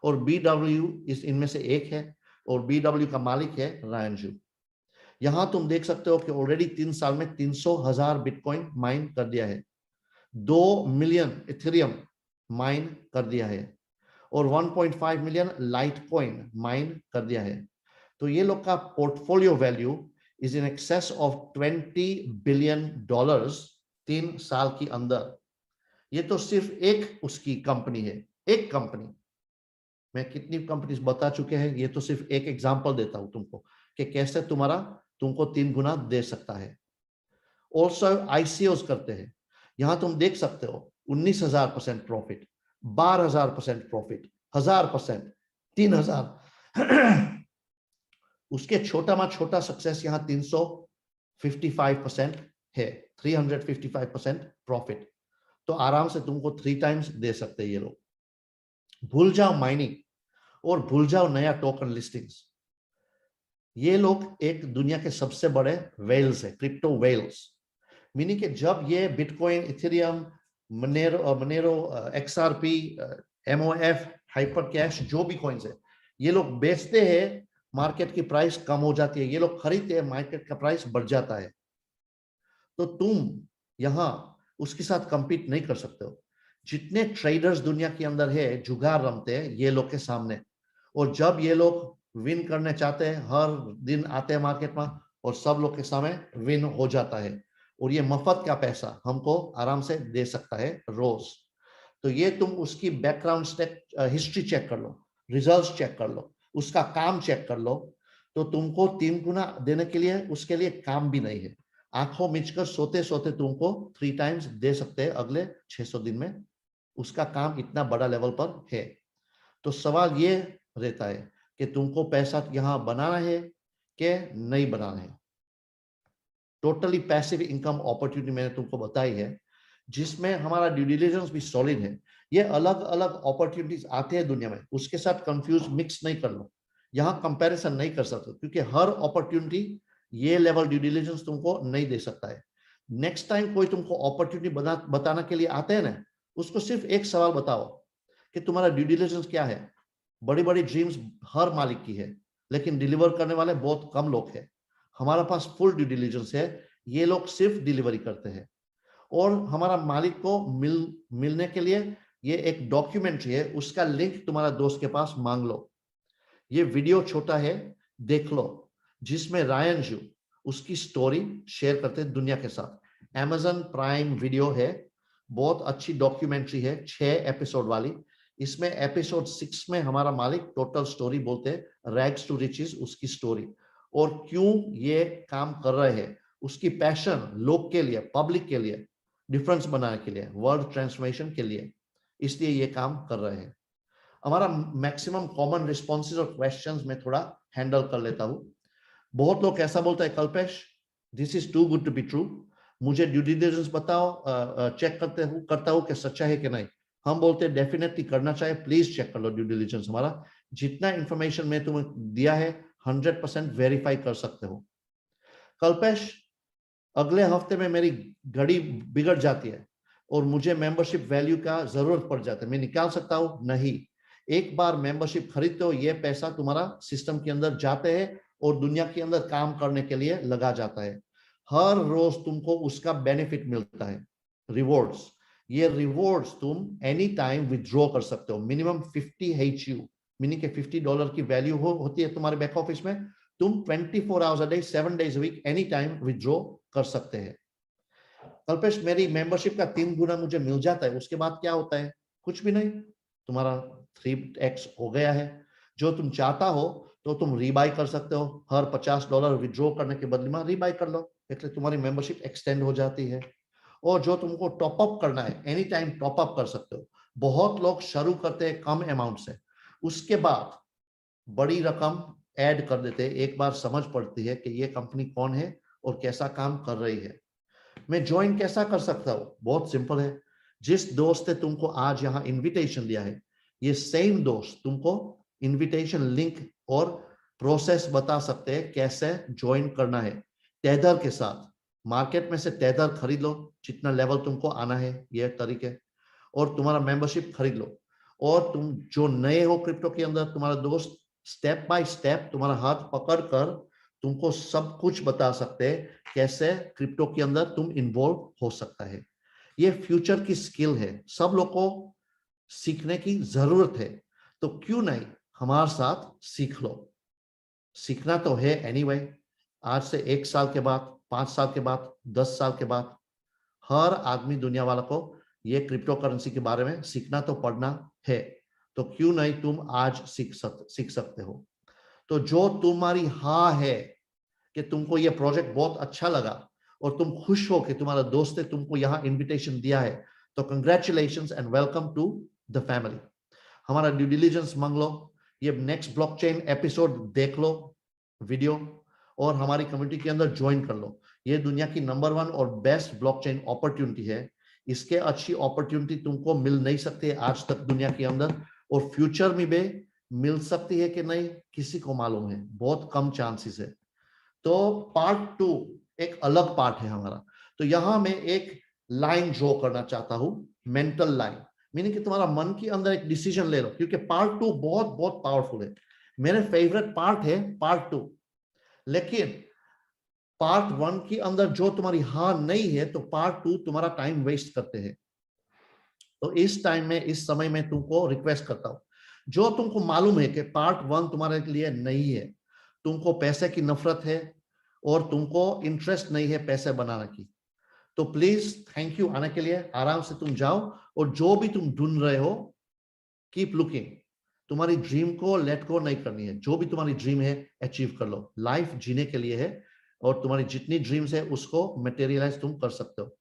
और BW इनमें से एक है, और BW का मालिक है रायन जू। यहां तुम देख सकते हो कि ऑलरेडी 3 साल में 300,000 बिटकॉइन माइन कर दिया है, 2 मिलियन इथेरियम माइन कर दिया है, और 1.5 मिलियन लाइटकॉइन माइन कर दिया है। तो ये लोग का portfolio value is in excess of $20 billion 3 साल के अंदर। ये तो सिर्फ एक उसकी कंपनी है, एक कंपनी। मैं कितनी कंपनीज बता चुके हैं, ये तो सिर्फ एक एग्जांपल देता हूं तुमको कि कैसे तुमको 3 गुना दे सकता है। ऑल्सो ICOs करते हैं, यहां तुम देख सकते हो 19,000% प्रॉफिट, 12,000% प्रॉफिट, 1,000%, 3,000। उसके छोटा सक्सेस यहाँ 355% है, 355% प्रॉफिट। तो आराम से तुमको 3 टाइम्स दे सकते हैं ये लोग। भूल जाओ माइनिंग और भूल जाओ नया टोकन लिस्टिंग्स। ये लोग एक दुनिया के सबसे बड़े वेल्स है, क्रिप्टो वेल्स। मीनिंग कि जब ये Bitcoin, Ethereum, Monero, XRP, MOF, hyper cash, जो भी कॉइन्स है, ये लोग बेचते हैं, मार्केट की प्राइस कम हो जाती है, ये लोग खरीदते हैं, मार्केट का प्राइस बढ़ जाता है। तो तुम यहां उसके साथ कंपीट नहीं कर सकते हो। जितने ट्रेडर्स दुनिया के अंदर है, जुगाड़ रमते हैं ये लोग के सामने, और जब ये लोग विन करने चाहते हैं, हर दिन आते हैं मार्केट में और सब लोग के सामने विन हो जाता है, और ये मुफ्त का पैसा हमको आराम से दे सकता है रोज। तो ये तुम उसकी बैकग्राउंड हिस्ट्री चेक कर लो, रिजल्ट्स चेक कर लो, उसका काम चेक कर लो, तो तुमको 3 गुना देने के लिए उसके लिए काम भी नहीं है। आंखों मिचकर सोते सोते तुमको 3 टाइम्स दे सकते हैं अगले 600 दिन में। उसका काम इतना बड़ा लेवल पर है। तो सवाल ये रहता है कि तुमको पैसा यहां बनाना है कि नहीं बनाना है। टोटली पैसिव इनकम अपॉर्चुनिटी मैंने तुमको बताई है, जिसमें हमारा ड्यू डिलिजेंस भी सॉलिड है। ये अलग अलग अपॉर्चुनिटीज आते हैं दुनिया में, उसके साथ कंफ्यूज मिक्स नहीं कर लो। यहाँ कंपैरिजन नहीं कर सकते, क्योंकि हर अपॉर्चुनिटी ये लेवल ड्यू डिलिजेंस तुमको नहीं दे सकता है। नेक्स्ट टाइम कोई तुमको अपॉर्चुनिटी बताने के लिए आते हैं ना, उसको सिर्फ एक सवाल बताओ कि तुम्हारा ड्यू डिलिजेंस क्या है। बड़ी बड़ी ड्रीम्स हर मालिक की है, लेकिन डिलीवर करने वाले बहुत कम लोग हैं। हमारा पास फुल ड्यू डिलिजेंस है, ये लोग सिर्फ डिलीवरी करते हैं। और हमारा मालिक को मिलने के लिए ये एक डॉक्यूमेंट्री है, उसका लिंक तुम्हारा दोस्त के पास मांग लो। ये वीडियो छोटा है, देख लो, जिसमें रायन जू उसकी स्टोरी शेयर करते हैं दुनिया के साथ। Amazon प्राइम वीडियो है, बहुत अच्छी डॉक्यूमेंट्री है, 6 एपिसोड वाली। इसमें एपिसोड 6 में हमारा मालिक टोटल स्टोरी बोलते हैं, रैग्स टू रिचेस, उसकी स्टोरी, और क्यों ये काम कर रहे हैं, उसकी पैशन लोग के लिए, पब्लिक के लिए, डिफरेंस बनाने के लिए, वर्ल्ड ट्रांसफॉर्मेशन के लिए, इसलिए ये काम कर रहे हैं। हमारा मैक्सिमम कॉमन रिस्पॉन्सेज और क्वेश्चंस में थोड़ा हैंडल कर लेता हूं। बहुत लोग ऐसा बोलते हैं, Kalpesh this is too good to be true, मुझे ड्यू डिलिजेंस बताओ, चेक करता हूं कि सच्चा है कि नहीं। हम बोलते हैं डेफिनेटली करना चाहिए, प्लीज चेक कर लो ड्यू डिलिजेंस। हमारा जितना इंफॉर्मेशन मैं तुम्हें दिया है 100% वेरीफाई कर सकते हो। कल्पेश अगले हफ्ते में मेरी घड़ी बिगड़ जाती है और मुझे मेंबरशिप वैल्यू का जरूरत पड़ जाता है, मैं निकाल सकता हूं? नहीं। एक बार मेंबरशिप खरीदते हो, ये पैसा तुम्हारा सिस्टम के अंदर जाते हैं और दुनिया के अंदर काम करने के लिए लगा जाता है। हर रोज तुमको उसका बेनिफिट मिलता है, रिवॉर्ड्स। ये रिवॉर्ड्स तुम एनी टाइम विथड्रॉ कर सकते हो। मिनिमम 50 HU, मीनिंग के $50 की वैल्यू होती है तुम्हारे बैक ऑफिस में। तुम 24 hours a day 7 days a week any time withdraw कर सकते हैं। कल्पेश मेरी मेंबरशिप का 3 गुना मुझे मिल जाता है, उसके बाद क्या होता है? कुछ भी नहीं, तुम्हारा 3x हो गया है। जो तुम चाहता हो तो तुम रीबाई कर सकते हो, हर $50 विथड्रॉ करने के बदले में रीबाई कर लो, इसलिए तुम्हारी मेंबरशिप एक्सटेंड हो जाती है। और जो तुमको टॉप अप करना है, एनी टाइम टॉप अप कर सकते हो। बहुत लोग शुरू करते हैं कम अमाउंट से, उसके बाद बड़ी रकम ऐड कर देते हैं। एक बार समझ पड़ती है कि ये कंपनी कौन है और कैसा काम कर रही है। मैं ज्वाइन कैसा कर सकता हूं? बहुत सिंपल है। जिस दोस्त ने तुमको आज यहां इनविटेशन दिया है, ये सेम दोस्त तुमको इनविटेशन लिंक और प्रोसेस बता सकते हैं कैसे ज्वाइन करना है। टेदर के साथ मार्केट में से टेदर खरीद लो, जितना लेवल तुमको आना है ये तरीके, और तुम्हारा मेंबरशिप खरीद लो। और तुम जो नए हो क्रिप्टो के अंदर, तुम्हारा दोस्त स्टेप बाय स्टेप तुम्हारा हाथ पकड़ कर तुमको सब कुछ बता सकते हैं कैसे क्रिप्टो के अंदर तुम इन्वॉल्व हो सकता है। ये फ्यूचर की स्किल है, सब लोग को सीखने की जरूरत है। तो क्यों नहीं हमारे साथ सीख लो। सीखना तो है एनीवे। आज से 1 साल के बाद, 5 साल के बाद, 10 साल के बाद, हर आदमी दुनिया वाला को ये क्रिप्टो करेंसी के बारे में सीखना तो पड़ना है। तो क्यों नहीं तुम आज सीख सकते हो। तो जो तुम्हारी हाँ है कि तुमको ये प्रोजेक्ट बहुत अच्छा लगा और तुम खुश हो कि तुम्हारा दोस्त ने तुमको यहाँ इनविटेशन दिया है, तो congratulations and welcome to the family. हमारा ड्यू डिलिजेंस मांग लो, ये नेक्स्ट ब्लॉकचेन एपिसोड देख लो वीडियो, और हमारी कम्युनिटी के अंदर ज्वाइन कर लो। ये दुनिया की नंबर 1 और बेस्ट ब्लॉकचेन अपॉर्चुनिटी है। इसके अच्छी अपॉर्चुनिटी तुमको मिल नहीं सकती है आज तक दुनिया के अंदर, और फ्यूचर में भी मिल सकती है कि नहीं किसी को मालूम है, बहुत कम चांसेस है। तो पार्ट 2 एक अलग पार्ट है हमारा। तो यहां मैं एक लाइन ड्रॉ करना चाहता हूं, मेंटल लाइन, मीनिंग कि तुम्हारा मन के अंदर एक डिसीजन ले लो, क्योंकि पार्ट 2 बहुत बहुत पावरफुल है। मेरे फेवरेट पार्ट है पार्ट 2, लेकिन पार्ट 1 के अंदर जो तुम्हारी हाँ नहीं है, तो पार्ट 2 तुम्हारा टाइम वेस्ट करते हैं। तो इस टाइम में, इस समय में तुमको रिक्वेस्ट करता हूं, जो तुमको मालूम है कि पार्ट 1 तुम्हारे लिए नहीं है, तुमको पैसे की नफरत है और तुमको इंटरेस्ट नहीं है पैसे बनाने की, तो प्लीज थैंक यू आने के लिए, आराम से तुम जाओ और जो भी तुम ढूंढ रहे हो कीप लुकिंग। तुम्हारी ड्रीम को लेट गो नहीं करनी है। जो भी तुम्हारी ड्रीम है अचीव कर लो। लाइफ जीने के लिए है और तुम्हारी जितनी ड्रीम्स है उसको मटेरियलाइज तुम कर सकते हो।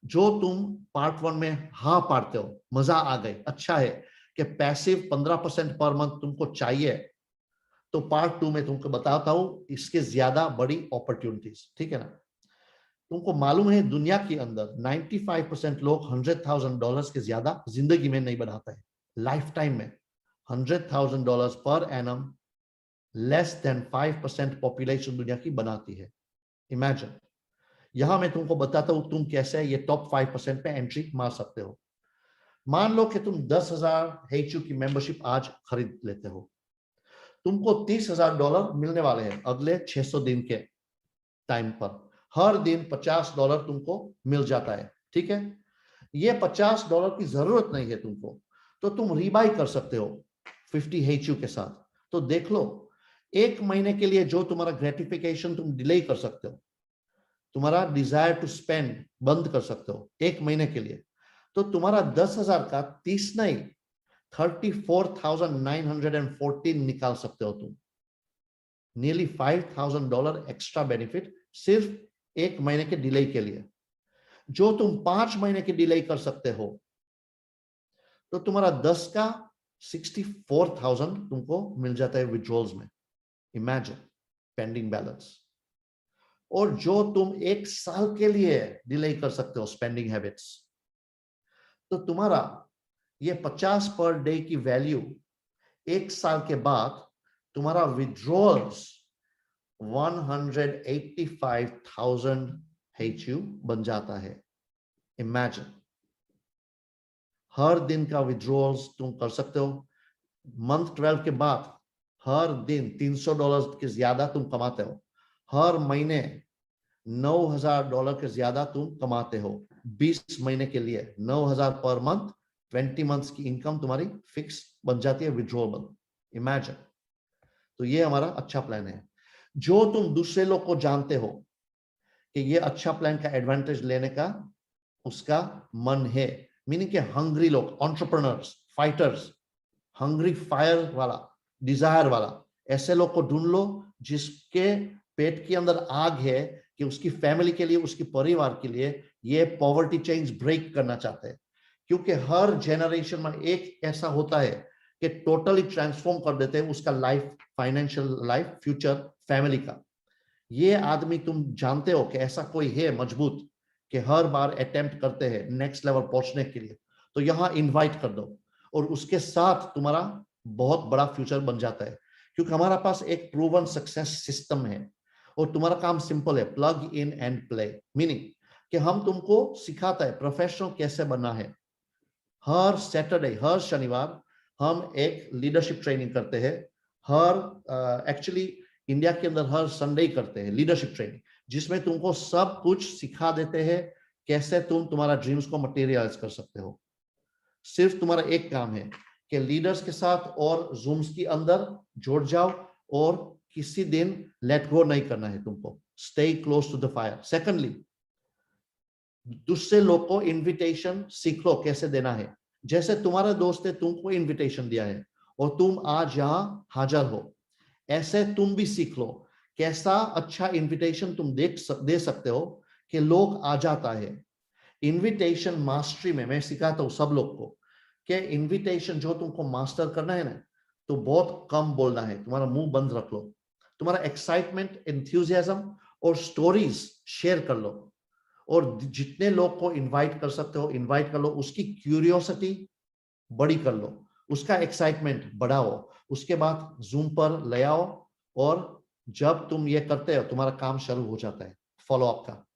जो तुम पार्ट 1 में हाँ पाड़ते हो, मजा आ गई, अच्छा है कि पैसिव 15% पर मंथ तुमको चाहिए, तो पार्ट 2 में तुमको बताता हूं इसके ज्यादा बड़ी अपॉर्चुनिटीज। ठीक है ना? तुमको मालूम है दुनिया के अंदर 95% लोग $100,000 के ज्यादा जिंदगी में नहीं बनाता है। लाइफ टाइम में $100,000 per annum less than 5% population दुनिया की बनाती है। इमेजिन। यहां मैं तुमको बताता हूं तुम कैसे ये टॉप 5% पे एंट्री मार सकते हो। मान लो कि तुम 10,000 HU की मेंबरशिप आज खरीद लेते हो, तुमको $30,000 मिलने वाले हैं अगले 600 दिन के टाइम पर। हर दिन $50 तुमको मिल जाता है। ठीक है? ये $50 की जरूरत नहीं है तुमको, तो तुम रीबाई कर सकते हो 50 HU के साथ। तो देख लो, एक महीने के लिए जो तुम्हारा ग्रेटिफिकेशन तुम डिले कर सकते हो, तुम्हारा डिजायर टू स्पेंड बंद कर सकते हो एक महीने के लिए, तो तुम्हारा 10,000 का 30 नहीं 34,914 निकाल सकते हो तुम। नियरली $5,000 एक्स्ट्रा बेनिफिट सिर्फ एक महीने के डिले के लिए। जो तुम 5 महीने के डिले कर सकते हो, तो तुम्हारा 10 का 64,000 तुमको मिल जाता है विड्रॉल्स में। Imagine pending balance. और जो तुम 1 साल के लिए डिले कर सकते हो स्पेंडिंग हैबिट्स, तो तुम्हारा ये 50 पर डे की वैल्यू 1 साल के बाद तुम्हारा विड्रॉल्स 185,000 HU बन जाता है। इमेजिन। हर दिन का विड्रॉल्स तुम कर सकते हो। मंथ 12 के बाद हर दिन $300 के ज्यादा तुम कमाते हो। हर महीने $9,000 के ज्यादा तुम कमाते हो। 20 महीने के लिए 9,000 पर मंथ, 20 मंथ्स की इनकम तुम्हारी फिक्स बन जाती है विड्रॉबल। इमेजिन। तो ये हमारा अच्छा प्लान है। जो तुम दूसरे लोग को जानते हो कि ये अच्छा प्लान का एडवांटेज लेने का उसका मन है, मीनिंग के हंग्री लोग, एंटरप्रेन्योर्स, फाइटर्स, हंग्री फायर वाला, डिजायर वाला, ऐसे लोग को ढूंढ लो जिसके पेट के अंदर आग है कि उसकी फैमिली के लिए, उसके परिवार के लिए ये पॉवर्टी चेंज ब्रेक करना चाहते हैं। क्योंकि हर जनरेशन में एक ऐसा होता है कि टोटली ट्रांसफॉर्म कर देते हैं उसका life, financial life, future, family का। ये आदमी तुम जानते हो कि ऐसा कोई है मजबूत कि हर बार अटेम्प्ट करते हैं नेक्स्ट लेवल पहुंचने के लिए, तो यहां इनवाइट कर दो और उसके साथ तुम्हारा बहुत बड़ा फ्यूचर बन जाता है। क्योंकि हमारा पास एक प्रूवन सक्सेस सिस्टम है और तुम्हारा काम सिंपल है, plug in and play. Meaning कि हम तुमको सिखाता है प्रोफेशनल कैसे बनना है। हर सैटरडे, हर शनिवार हम एक लीडरशिप ट्रेनिंग करते हैं। हर एक्चुअली इंडिया के अंदर हर संडे करते हैं लीडरशिप ट्रेनिंग, जिसमें तुमको सब कुछ सिखा देते हैं कैसे तुम तुम्हारा ड्रीम्स को मटेरियलाइज कर सकते हो। सिर्फ तुम्हारा एक काम है कि लीडर्स के साथ और जूम्स के अंदर जुड़ जाओ और किसी दिन लेट गो नहीं करना है तुमको। Stay close to the fire. Secondly, दूसरे लोग को इनविटेशन सीख लो कैसे देना है। जैसे तुम्हारा दोस्त है तुमको इनविटेशन दिया है और तुम आज यहां हाजिर हो, ऐसे तुम भी सीख लो कैसा अच्छा इनविटेशन तुम दे सकते हो कि लोग आ जाता है। इनविटेशन मास्टरी में मैं सिखाता हूं सब लोग को कि इनविटेशन जो तुमको मास्टर करना है ना, तो बहुत कम बोलना है, तुम्हारा मुंह बंद रख लो। तुम्हारा एक्साइटमेंट, एंथुसियाज्म और स्टोरीज शेयर कर लो और जितने लोग को इनवाइट कर सकते हो इनवाइट कर लो। उसकी क्यूरियोसिटी बड़ी कर लो, उसका एक्साइटमेंट बढ़ाओ। उसके बाद जूम पर ले आओ और जब तुम ये करते हो तुम्हारा काम शुरू हो जाता है फॉलो अप का।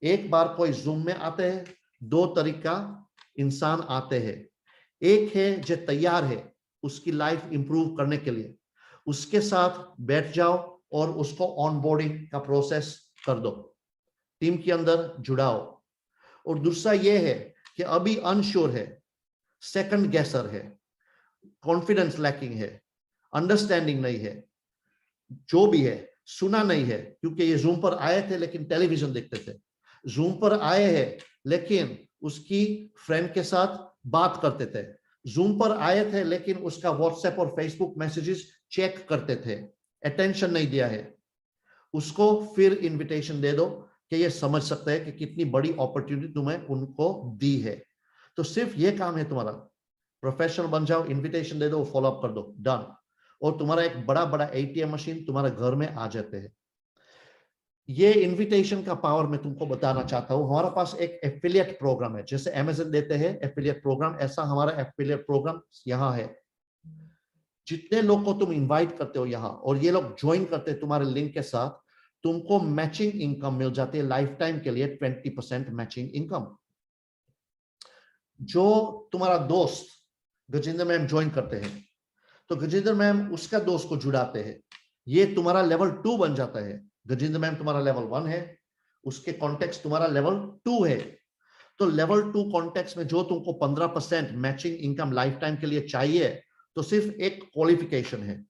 एक बार कोई जूम में आते हैं, 2 तरीका इंसान आते हैं। एक है जो तैयार है उसकी लाइफ इंप्रूव करने के लिए, उसके साथ बैठ जाओ और उसको ऑनबोर्डिंग का प्रोसेस कर दो, टीम के अंदर जुड़ाओ। और दूसरा ये है कि अभी अनश्योर है, सेकंड गेसर है, कॉन्फिडेंस लैकिंग है, अंडरस्टैंडिंग नहीं है, जो भी है, सुना नहीं है, क्योंकि ये जूम पर आए थे लेकिन टेलीविजन देखते थे, जूम पर आए हैं लेकिन उसकी फ्रेंड के साथ बात करते थे, जूम पर आए थे लेकिन उसका व्हाट्सएप और फेसबुक मैसेजेस चेक करते थे, अटेंशन नहीं दिया है, उसको फिर इनविटेशन दे दो कि ये समझ सकते हैं कि कितनी बड़ी अपॉर्चुनिटी तुम्हें उनको दी है। तो सिर्फ ये काम है तुम्हारा, प्रोफेशनल बन जाओ, इनविटेशन दे दो, फॉलो अप कर दो, डन। और तुम्हारा एक बड़ा बड़ा एटीएम मशीन तुम्हारे घर में आ जाते हैं। ये इनविटेशन का पावर मैं तुमको बताना चाहता हूं। हमारे पास एक एफिलिएट प्रोग्राम है, जैसे अमेज़न देते हैं एफिलिएट प्रोग्राम, ऐसा हमारा एफिलिएट प्रोग्राम यहाँ है। जितने लोग को तुम इनवाइट करते हो यहाँ और ये लोग ज्वाइन करते हैं तुम्हारे लिंक के साथ, तुमको मैचिंग इनकम मिल जाती है लाइफ टाइम के लिए, 20% मैचिंग इनकम। जो तुम्हारा दोस्त गजेंद्र मैम ज्वाइन करते हैं तो गजेंद्र मैम उसका दोस्त को जुड़ाते हैं, ये तुम्हारा लेवल 2 बन जाता है। गजेंद्र मैम तुम्हारा लेवल 1 है, उसके कॉन्टेक्ट तुम्हारा लेवल 2 है। तो लेवल 2 कॉन्टेक्ट में जो तुमको 15% मैचिंग इनकम लाइफ टाइम के लिए चाहिए, तो सिर्फ एक क्वालिफिकेशन है,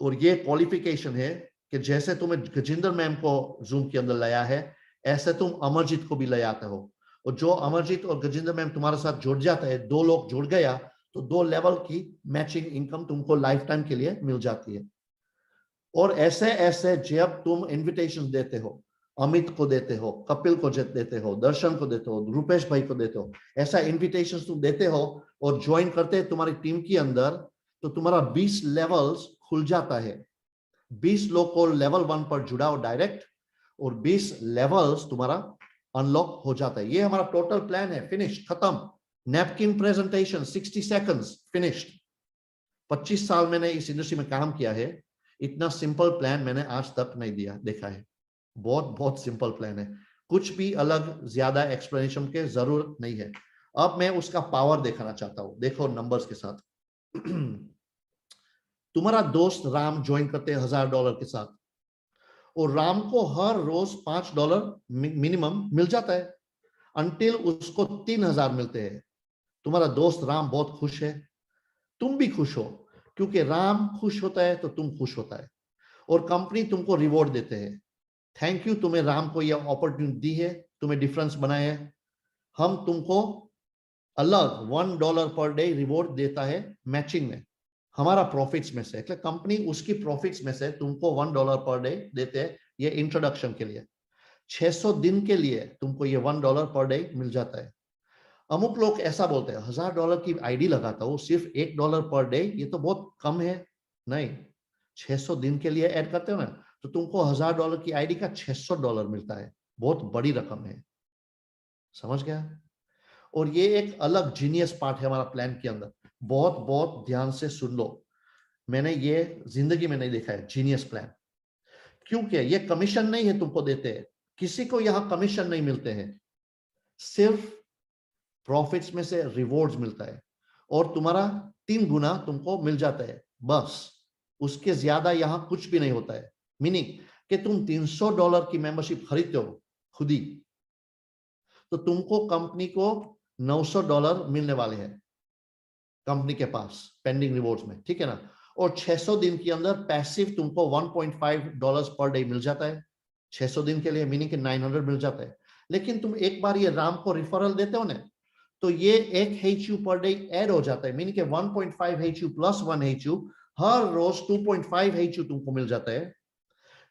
और ये क्वालिफिकेशन है कि जैसे तुम्हें गजेंद्र मैम को जूम के अंदर लाया है, ऐसे तुम अमरजीत को भी ले आते हो। और जो अमरजीत और गजेंद्र मैम तुम्हारे साथ जुड़ जाता है, 2 लोग जुड़ गया, तो 2 लेवल की मैचिंग इनकम तुमको लाइफ टाइम के लिए मिल जाती है। और ऐसे ऐसे जब तुम इनविटेशन देते हो, अमित को देते हो, कपिल को देते हो, दर्शन को देते हो, रूपेश भाई को देते हो, ऐसा इनविटेशन तुम देते हो और ज्वाइन करते हैं तुम्हारी टीम के अंदर, तो तुम्हारा 20 लेवल्स खुल जाता है। 20 लोग को लेवल 1 पर जुड़ाओ डायरेक्ट, और 20 लेवल्स तुम्हारा अनलॉक हो जाता है। ये हमारा टोटल प्लान है, फिनिश, खत्म। Napkin presentation 60 seconds, finished. 25 साल मैंने इस इंडस्ट्री में काम किया है, इतना सिंपल प्लान मैंने आज तक नहीं देखा है। बहुत बहुत सिंपल प्लान है, कुछ भी अलग ज्यादा एक्सप्लेनेशन के जरूरत नहीं है। अब मैं उसका पावर दिखाना चाहता हूं, देखो नंबर्स के साथ। तुम्हारा दोस्त राम ज्वाइन करते हैं $1000 के साथ, और राम को हर रोज $5 मिनिमम मिल जाता है, अंटिल उसको 3000 मिलते हैं। तुम्हारा दोस्त राम बहुत खुश है, तुम भी खुश हो, क्योंकि राम खुश होता है तो तुम खुश होता है, और कंपनी तुमको रिवॉर्ड देते हैं। थैंक यू, तुम्हें राम को यह अपॉर्चुनिटी दी है, तुम्हें डिफरेंस बनाया है। हम तुमको अलग $1 पर डे रिवॉर्ड देता है मैचिंग में, हमारा प्रॉफिट्स में से, कंपनी उसकी प्रॉफिट्स में से तुमको $1 पर डे देते हैं। ये इंट्रोडक्शन के लिए 600 दिन के लिए तुमको ये $1 पर डे मिल जाता है। अमुक लोग ऐसा बोलते हैं $1000 की आईडी लगाता हूँ, सिर्फ $1 पर डे, ये तो बहुत कम है। नहीं, 600 दिन के लिए ऐड करते हो ना, तो तुमको $1000 की आईडी का $600 मिलता है, बहुत बड़ी रकम है, समझ गया। और ये एक अलग जीनियस पार्ट है हमारा प्लान के अंदर, बहुत बहुत ध्यान से सुन लो, मैंने ये जिंदगी में नहीं देखा है जीनियस प्लान। क्योंकि ये कमीशन नहीं है तुमको देते हैं, किसी को यहां कमीशन नहीं मिलते हैं, सिर्फ प्रॉफिट्स में से रिवॉर्ड्स मिलता है, और तुम्हारा 3 गुना तुमको मिल जाता है, बस उसके ज्यादा यहां कुछ भी नहीं होता है। मीनिंग कि तुम $300 की मेंबरशिप खरीदते हो खुद ही, तो तुमको कंपनी को $900 मिलने वाले हैं कंपनी के पास पेंडिंग रिवॉर्ड्स में, ठीक है ना। और 600 दिन के अंदर पैसिव तुमको $1.5 पर डे मिल जाता है 600 दिन के लिए, मीनिंग कि 900 मिल जाता है। लेकिन तुम एक बार ये राम को रिफरल देते हो ना, तो ये एक HU पर डे ऐड हो जाता है, मीनिंग कि 1.5 HU प्लस 1 HU, हर रोज 2.5 HU तुमको मिल जाता है।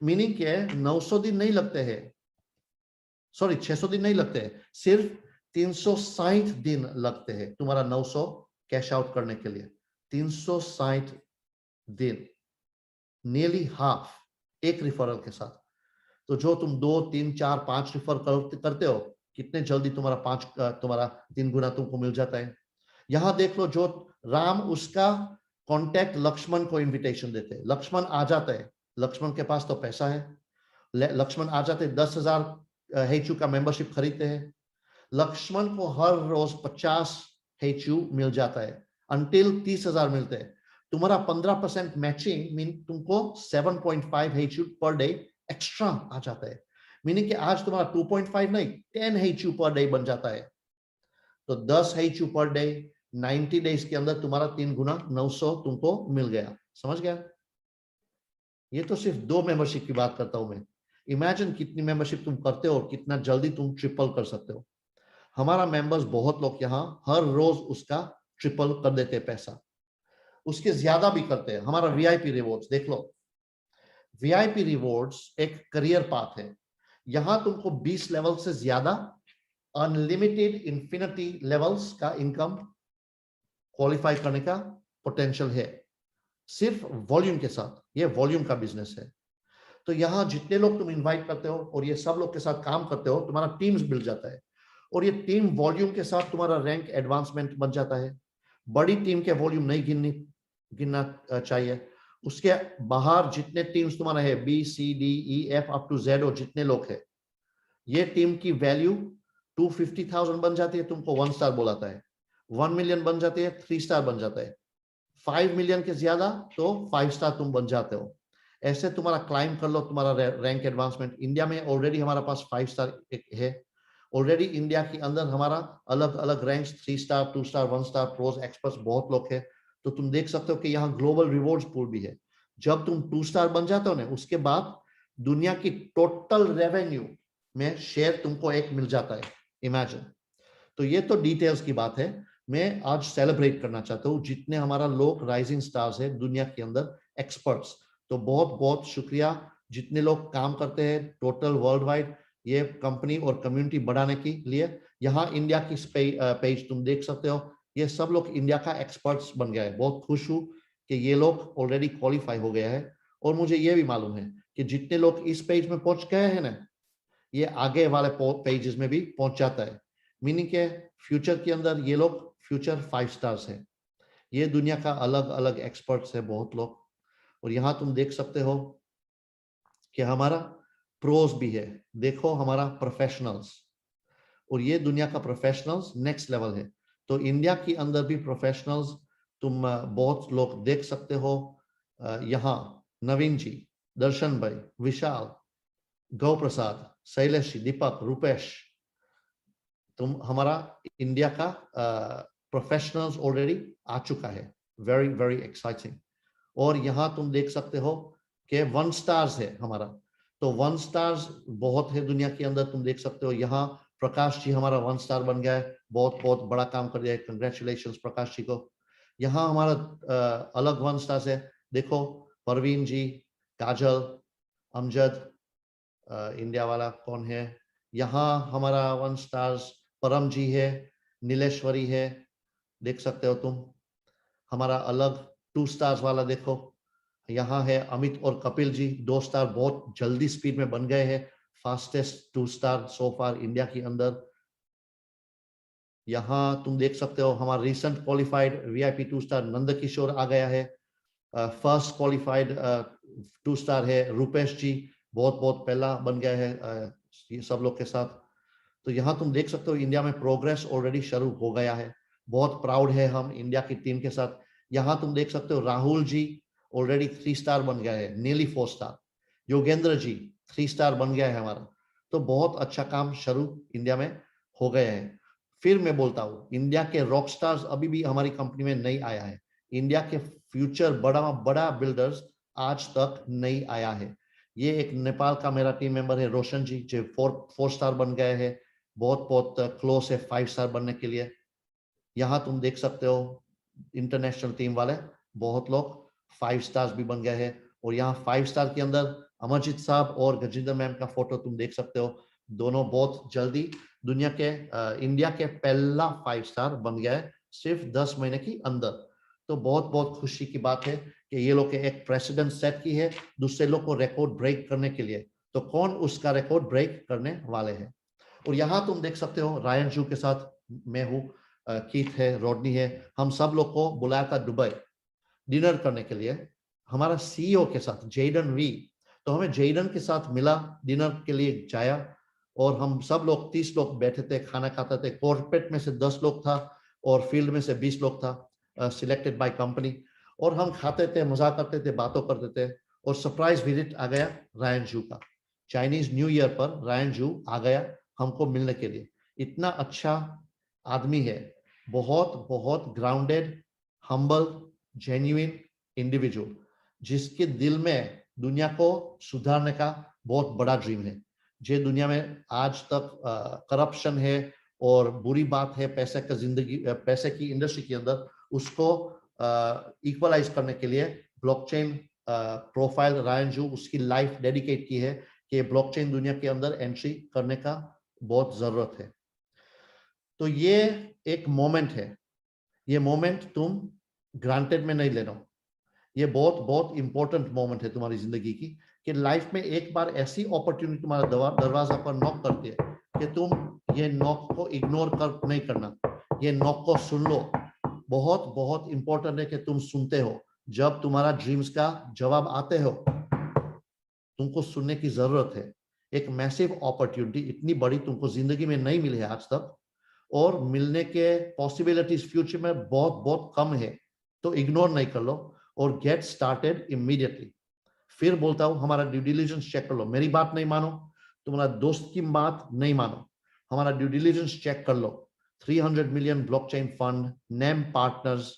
मीनिंग के 900 दिन नहीं लगते हैं, सॉरी 600 दिन नहीं लगते हैं, सिर्फ 360 दिन लगते हैं तुम्हारा 900 कैश आउट करने के लिए। 360 दिन, नियरली हाफ, एक रिफरल के साथ। तो जो तुम 2, 3, 4, 5 रिफर करते हो, कितने जल्दी तुम्हारा 3 गुना तुमको मिल जाता है। यहां देख लो, जो राम उसका कॉन्टैक्ट लक्ष्मण को इनविटेशन देते हैं, लक्ष्मण आ जाता है, लक्ष्मण के पास तो पैसा है, लक्ष्मण आ जाते हैं, 10,000 HU का मेंबरशिप खरीदते हैं, लक्ष्मण को हर रोज 50 HU मिल जाता है, अंटिल 30,000 मिलते हैं। तुम्हारा 15% मैचिंग मीन तुमको 7.5 HU पर डे एक्स्ट्रा आ जाता है, मीनिंग कि आज तुम्हारा 2.5 नहीं 10 HU पर डे बन जाता है। तो 10 HU पर डे 90 डेज के अंदर तुम्हारा 3 गुना 900 तुमको मिल गया, समझ गया। ये तो सिर्फ 2 मेंबरशिप की बात करता हूं मैं, इमेजिन कितनी मेंबरशिप तुम करते हो और कितना जल्दी तुम ट्रिपल कर सकते हो। हमारा मेंबर्स बहुत लोग यहाँ हर रोज उसका ट्रिपल कर देते हैं पैसा, उसके ज्यादा भी करते हैं। हमारा वीआईपी रिवॉर्ड्स देख लो, वीआईपी रिवॉर्ड्स एक करियर पाथ है। यहां तुमको 20 लेवल से ज्यादा अनलिमिटेड इंफिनिटी लेवल्स का इनकम क्वालिफाई करने का पोटेंशियल है, सिर्फ वॉल्यूम के साथ। ये वॉल्यूम का बिजनेस है। तो यहाँ जितने लोग तुम इनवाइट करते हो और ये सब लोग के साथ काम करते हो, तुम्हारा टीम्स मिल जाता है, और ये टीम वॉल्यूम के साथ तुम्हारा रैंक एडवांसमेंट बन जाता है। बड़ी टीम के वॉल्यूम नहीं गिनना चाहिए, उसके बाहर जितने टीम्स तुम्हारा है, B C D E F up to Z, और जितने लोग है, ये टीम की वैल्यू 250,000 बन जाती है, तुमको 1 स्टार बोलाता है। 1 मिलियन बन जाती है, 3 स्टार बन जाता है। 5 मिलियन के ज्यादा तो 5 स्टार तुम बन जाते हो। ऐसे तुम्हारा क्लाइम कर लो, तुम्हारा रैंक एडवांसमेंट। इंडिया में ऑलरेडी हमारा पास 5 स्टार है ऑलरेडी। इंडिया के अंदर हमारा अलग अलग ranks, 3 star, 2 star, 1 star, pros, experts, बहुत लोग है। तो तुम देख सकते हो कि यहाँ ग्लोबल रिवॉर्ड्स पूल भी है। जब तुम 2 स्टार बन जाते हो ना, उसके बाद दुनिया की टोटल रेवेन्यू में शेयर तुमको एक मिल जाता है, इमेजिन। तो ये तो डिटेल्स की बात है। मैं आज सेलिब्रेट करना चाहता हूँ जितने हमारा लोग राइजिंग स्टार्स है दुनिया के अंदर, एक्सपर्ट्स। तो बहुत बहुत शुक्रिया जितने लोग काम करते हैं टोटल वर्ल्ड वाइड ये कंपनी और कम्युनिटी बढ़ाने के लिए। यहाँ इंडिया की पेज तुम देख सकते हो, ये सब लोग इंडिया का एक्सपर्ट्स बन गया है। बहुत खुश हूँ कि ये लोग ऑलरेडी क्वालिफाई हो गया है, और मुझे ये भी मालूम है कि जितने लोग इस पेज में पहुंच गए हैं ना, ये आगे वाले पेजेस में भी पहुंच जाता है। मीनिंग के फ्यूचर के अंदर ये लोग फ्यूचर 5 स्टार्स है। ये दुनिया का अलग अलग एक्सपर्ट्स है बहुत लोग। और यहाँ तुम देख सकते हो कि हमारा प्रोज भी है, देखो हमारा प्रोफेशनल्स, और ये दुनिया का प्रोफेशनल्स नेक्स्ट लेवल है। तो इंडिया के अंदर भी प्रोफेशनल्स तुम बहुत लोग देख सकते हो। यहाँ नवीन जी, दर्शन भाई, विशाल, गौ प्रसाद, शैलेश, दीपक, रूपेश, तुम हमारा इंडिया का प्रोफेशनल्स ऑलरेडी आ चुका है। Very very exciting. और यहाँ तुम देख सकते हो कि 1 स्टार्स है हमारा। तो 1 स्टार्स बहुत है दुनिया के अंदर, तुम देख सकते हो। यहाँ प्रकाश जी हमारा 1 स्टार बन गया है, बहुत बहुत बड़ा काम कर दिया है, कंग्रेचुलेशन प्रकाश जी को। यहाँ हमारा अलग 1 स्टार्स है, देखो परवीन जी, काजल, अमजद, इंडिया वाला कौन है, यहाँ हमारा 1 स्टार्स परम जी है, नीलेश्वरी है, देख सकते हो तुम। हमारा अलग 2 स्टार्स वाला देखो, यहाँ है अमित और कपिल जी, 2 स्टार बहुत जल्दी स्पीड में बन गए हैं, फास्टेस्ट 2 स्टार सो फार इंडिया के अंदर। यहाँ तुम देख सकते हो हमारा recent qualified VIP 2 star Nand Kishore आ गया है। फर्स्ट क्वालिफाइड 2 स्टार है रूपेश जी, बहुत बहुत पहला बन गया है ये सब लोग के साथ। तो यहाँ तुम देख सकते हो इंडिया में प्रोग्रेस ऑलरेडी शुरू हो गया है। बहुत प्राउड है हम इंडिया की टीम के साथ। यहाँ तुम देख सकते हो राहुल जी ऑलरेडी 3 स्टार बन गया है, नीली 4 स्टार। योगेंद्र जी 3 स्टार बन गया है हमारा। तो बहुत अच्छा काम शुरू इंडिया में हो गया है। फिर मैं बोलता हूँ इंडिया के रॉक स्टार्स अभी भी हमारी कंपनी में नहीं आया है। इंडिया के फ्यूचर बड़ा बड़ा बिल्डर्स आज तक नहीं आया है। ये एक नेपाल का मेरा टीम मेंबर है रोशन जी, जो 4 स्टार बन गए हैं, बहुत बहुत क्लोज है 5 स्टार बनने के लिए। यहाँ तुम देख सकते हो इंटरनेशनल टीम वाले बहुत लोग 5 स्टार्स भी बन गए हैं। और यहाँ 5 स्टार के अंदर अमरजीत साहब और गजिंदर मैम का फोटो तुम देख सकते हो, दोनों बहुत जल्दी दुनिया के इंडिया के पहला 5 स्टार बन गया है सिर्फ 10 महीने के अंदर। तो बहुत बहुत खुशी की बात है कि ये लोग एक प्रेसिडेंट सेट की है दूसरे लोग को रिकॉर्ड ब्रेक करने के लिए। तो कौन उसका रिकॉर्ड ब्रेक करने वाले हैं। और यहाँ तुम देख सकते हो रायन जू के साथ मैं हूँ, कीथ है, रॉडनी है, हम सब लोग को बुलाया था दुबई डिनर करने के लिए हमारा सीईओ के साथ, जेडन वी। तो हमें जेडन के साथ मिला, डिनर के लिए जाया, और हम सब लोग 30 लोग बैठे थे, खाना खाते थे। कॉर्पोरेट में से 10 लोग था और फील्ड में से 20 लोग था, सिलेक्टेड बाय कंपनी। और हम खाते थे, मजाक करते थे, बातों करते थे। और सरप्राइज विजिट आ गया रायन जू का। चाइनीज न्यू ईयर पर रायन जू आ गया हमको मिलने के लिए। इतना अच्छा आदमी है, बहुत बहुत ग्राउंडेड, हम्बल, जेन्युइन इंडिविजुअल, जिसके दिल में दुनिया को सुधारने का बहुत बड़ा ड्रीम है। जो दुनिया में आज तक करप्शन है और बुरी बात है पैसे की इंडस्ट्री के अंदर उसको इक्वलाइज करने के लिए ब्लॉकचेन प्रोफाइल रायन जू उसकी लाइफ डेडिकेट की है कि ब्लॉकचेन दुनिया के अंदर एंट्री करने का बहुत जरूरत है। तो ये एक मोमेंट है, ये मोमेंट तुम ग्रांटेड में नहीं लेना। ये बहुत बहुत इंपॉर्टेंट मोमेंट है तुम्हारी जिंदगी की कि लाइफ में एक बार ऐसी अपॉर्चुनिटी तुम्हारा दरवाजा पर नॉक करती है कि तुम ये नॉक को इग्नोर नहीं करना, ये नॉक को सुन लो। बहुत बहुत इंपॉर्टेंट है कि तुम सुनते हो। जब तुम्हारा ड्रीम्स का जवाब आते हो तुमको सुनने की जरूरत है। एक मैसिव अपॉर्चुनिटी इतनी बड़ी तुमको जिंदगी में नहीं मिली है आज तक, और मिलने के पॉसिबिलिटीज फ्यूचर में बहुत बहुत कम है। तो इग्नोर नहीं कर लो और गेट स्टार्टेड इमीडिएटली। फिर बोलता हूं हमारा ड्यू डिलिजेंस चेक कर लो। मेरी बात नहीं मानो, तुम्हारा दोस्त की बात नहीं मानो, हमारा ड्यू डिलिजेंस चेक कर लो। 300 million blockchain fund, NEM partners,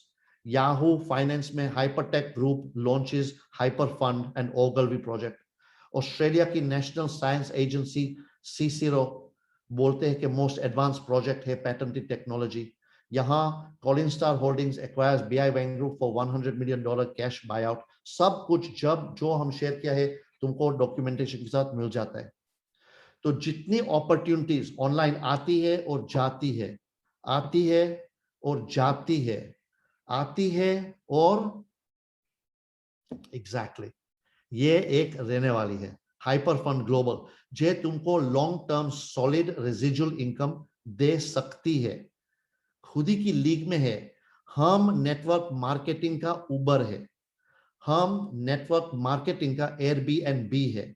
Yahoo finance में HyperTech group launches hyper fund and Ogilvy project. Australia की नेशनल साइंस एजेंसी सीसीरो बोलते हैं कि मोस्ट एडवांस प्रोजेक्ट है पैटेंटेड टेक्नोलॉजी। यहाँ Colin star holdings acquires BI Wang group for $100 million cash buy out. सब कुछ जब जो हम शेयर किया है तुमको डॉक्यूमेंटेशन के साथ मिल जाता है। तो जितनी अपॉर्चुनिटीज ऑनलाइन आती है और जाती है, आती है और जाती है, आती है और एग्जैक्टली ये एक रहने वाली है। हाइपर फंड ग्लोबल जे तुमको long term solid residual income दे सकती है, खुद ही की लीग में है। हम नेटवर्क मार्केटिंग का उबर है, हम नेटवर्क मार्केटिंग का एयरबीएनबी है।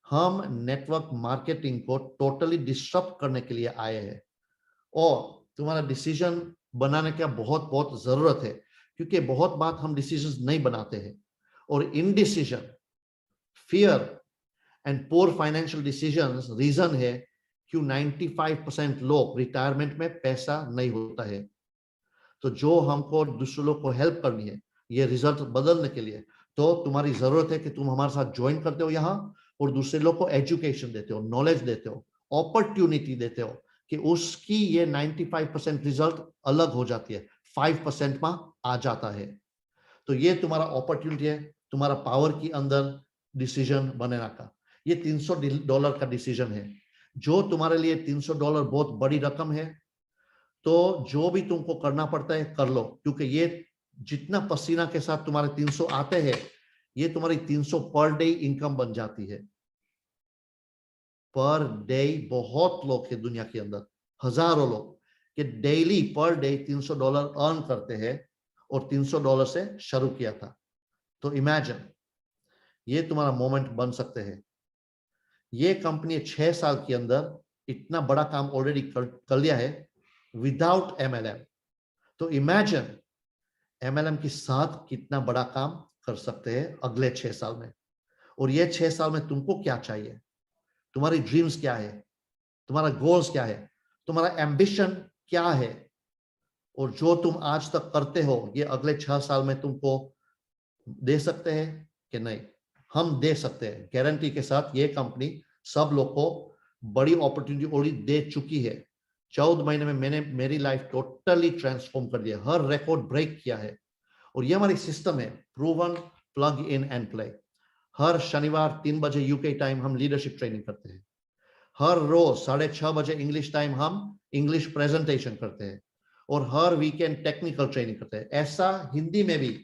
हम नेटवर्क मार्केटिंग को टोटली डिस्टर्ब करने के लिए आए हैं और तुम्हारा डिसीजन बनाने का बहुत बहुत जरूरत है, क्योंकि बहुत बात हम डिसीजंस नहीं बनाते हैं और indecision, fear and poor financial decisions reason है क्यों 95% लोग रिटायरमेंट में पैसा नहीं होता है। तो जो हमको दूसरे लोग को हेल्प करनी है ये रिजल्ट बदलने के लिए, तो तुम्हारी जरूरत है कि तुम हमारे साथ ज्वाइन करते हो यहाँ और दूसरे लोग को एजुकेशन देते हो, नॉलेज देते हो, अपॉर्चुनिटी देते हो कि उसकी ये 95% रिजल्ट अलग हो जाती है, 5% में आ जाता है। तो ये तुम्हारा अपॉर्चुनिटी है, तुम्हारा पावर की अंदर डिसीजन बनाने का। ये $300 का डिसीजन है। जो तुम्हारे लिए $300 बहुत बड़ी रकम है, तो जो भी तुमको करना पड़ता है कर लो, क्योंकि ये जितना पसीना के साथ तुम्हारे 300 आते हैं ये तुम्हारी 300 पर डे इनकम बन जाती है। पर डे बहुत लोग हैं दुनिया के अंदर, हजारों लोग कि डेली पर डे $300 अर्न करते हैं और $300 से शुरू किया था। तो इमेजिन ये तुम्हारा मोमेंट बन सकते हैं। ये कंपनी 6 साल के अंदर इतना बड़ा काम ऑलरेडी कर लिया है विदाउट एमएलएम। तो इमेजिन एमएलएम के साथ कितना बड़ा काम कर सकते हैं अगले 6 साल में। और ये 6 साल में तुमको क्या चाहिए, तुम्हारी ड्रीम्स क्या है, तुम्हारा गोल्स क्या है, तुम्हारा एम्बिशन क्या है, और जो तुम आज तक करते हो ये अगले 6 साल में तुमको दे सकते हैं कि नहीं। हम दे सकते हैं गारंटी के साथ। ये कंपनी सब लोग को बड़ी अपॉर्चुनिटी ऑलरेडी दे चुकी है। 14 महीने में मैंने मेरी लाइफ टोटली ट्रांसफॉर्म कर दिया, हर रिकॉर्ड ब्रेक किया है। और ये हमारी सिस्टम है, proven, plug in and play. हर शनिवार 3 बजे यूके टाइम हम लीडरशिप ट्रेनिंग करते हैं। हर रोज 6:30 बजे इंग्लिश टाइम हम इंग्लिश प्रेजेंटेशन करते हैं और हर वीकेंड टेक्निकल ट्रेनिंग करते हैं। ऐसा हिंदी में भी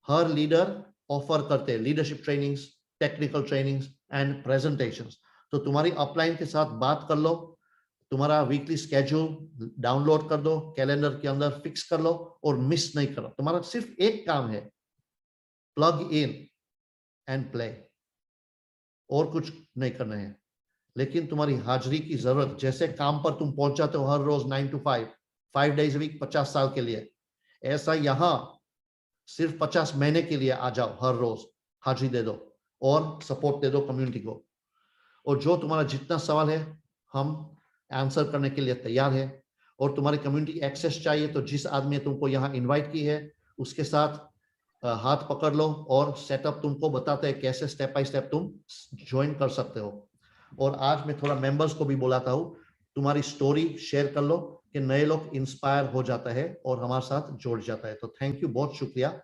हर लीडर ऑफर करते हैं leadership trainings, technical trainings and presentations. तो तुम्हारी अपलाइन के साथ बात कर लो, तुम्हारा वीकली स्केड्यूल डाउनलोड कर दो, कैलेंडर के अंदर फिक्स कर लो और मिस नहीं करो। तुम्हारा सिर्फ एक काम है, प्लग इन एंड प्ले, और कुछ नहीं करना है। लेकिन तुम्हारी हाजिरी की जरूरत, जैसे काम पर तुम पहुंच जाते हो हर रोज 9 to 5 डेज वीक 50 साल के लिए, ऐसा यहां सिर्फ 50 महीने के लिए आ जाओ, हर रोज हाजिरी दे दो और सपोर्ट दे दो कम्युनिटी को। और जो तुम्हारा जितना सवाल है हम आंसर करने के लिए तैयार है। और तुम्हारी कम्युनिटी एक्सेस चाहिए तो जिस आदमी ने तुमको यहाँ इनवाइट की है उसके साथ हाथ पकड़ लो और सेटअप तुमको बताते हैं कैसे स्टेप बाय स्टेप तुम ज्वाइन कर सकते हो। और आज मैं थोड़ा मेंबर्स को भी बुलाता हूँ तुम्हारी स्टोरी शेयर कर लो कि नए लोग इंस्पायर हो जाता है और हमारे साथ जुड़ जाता है। तो थैंक यू, बहुत शुक्रिया।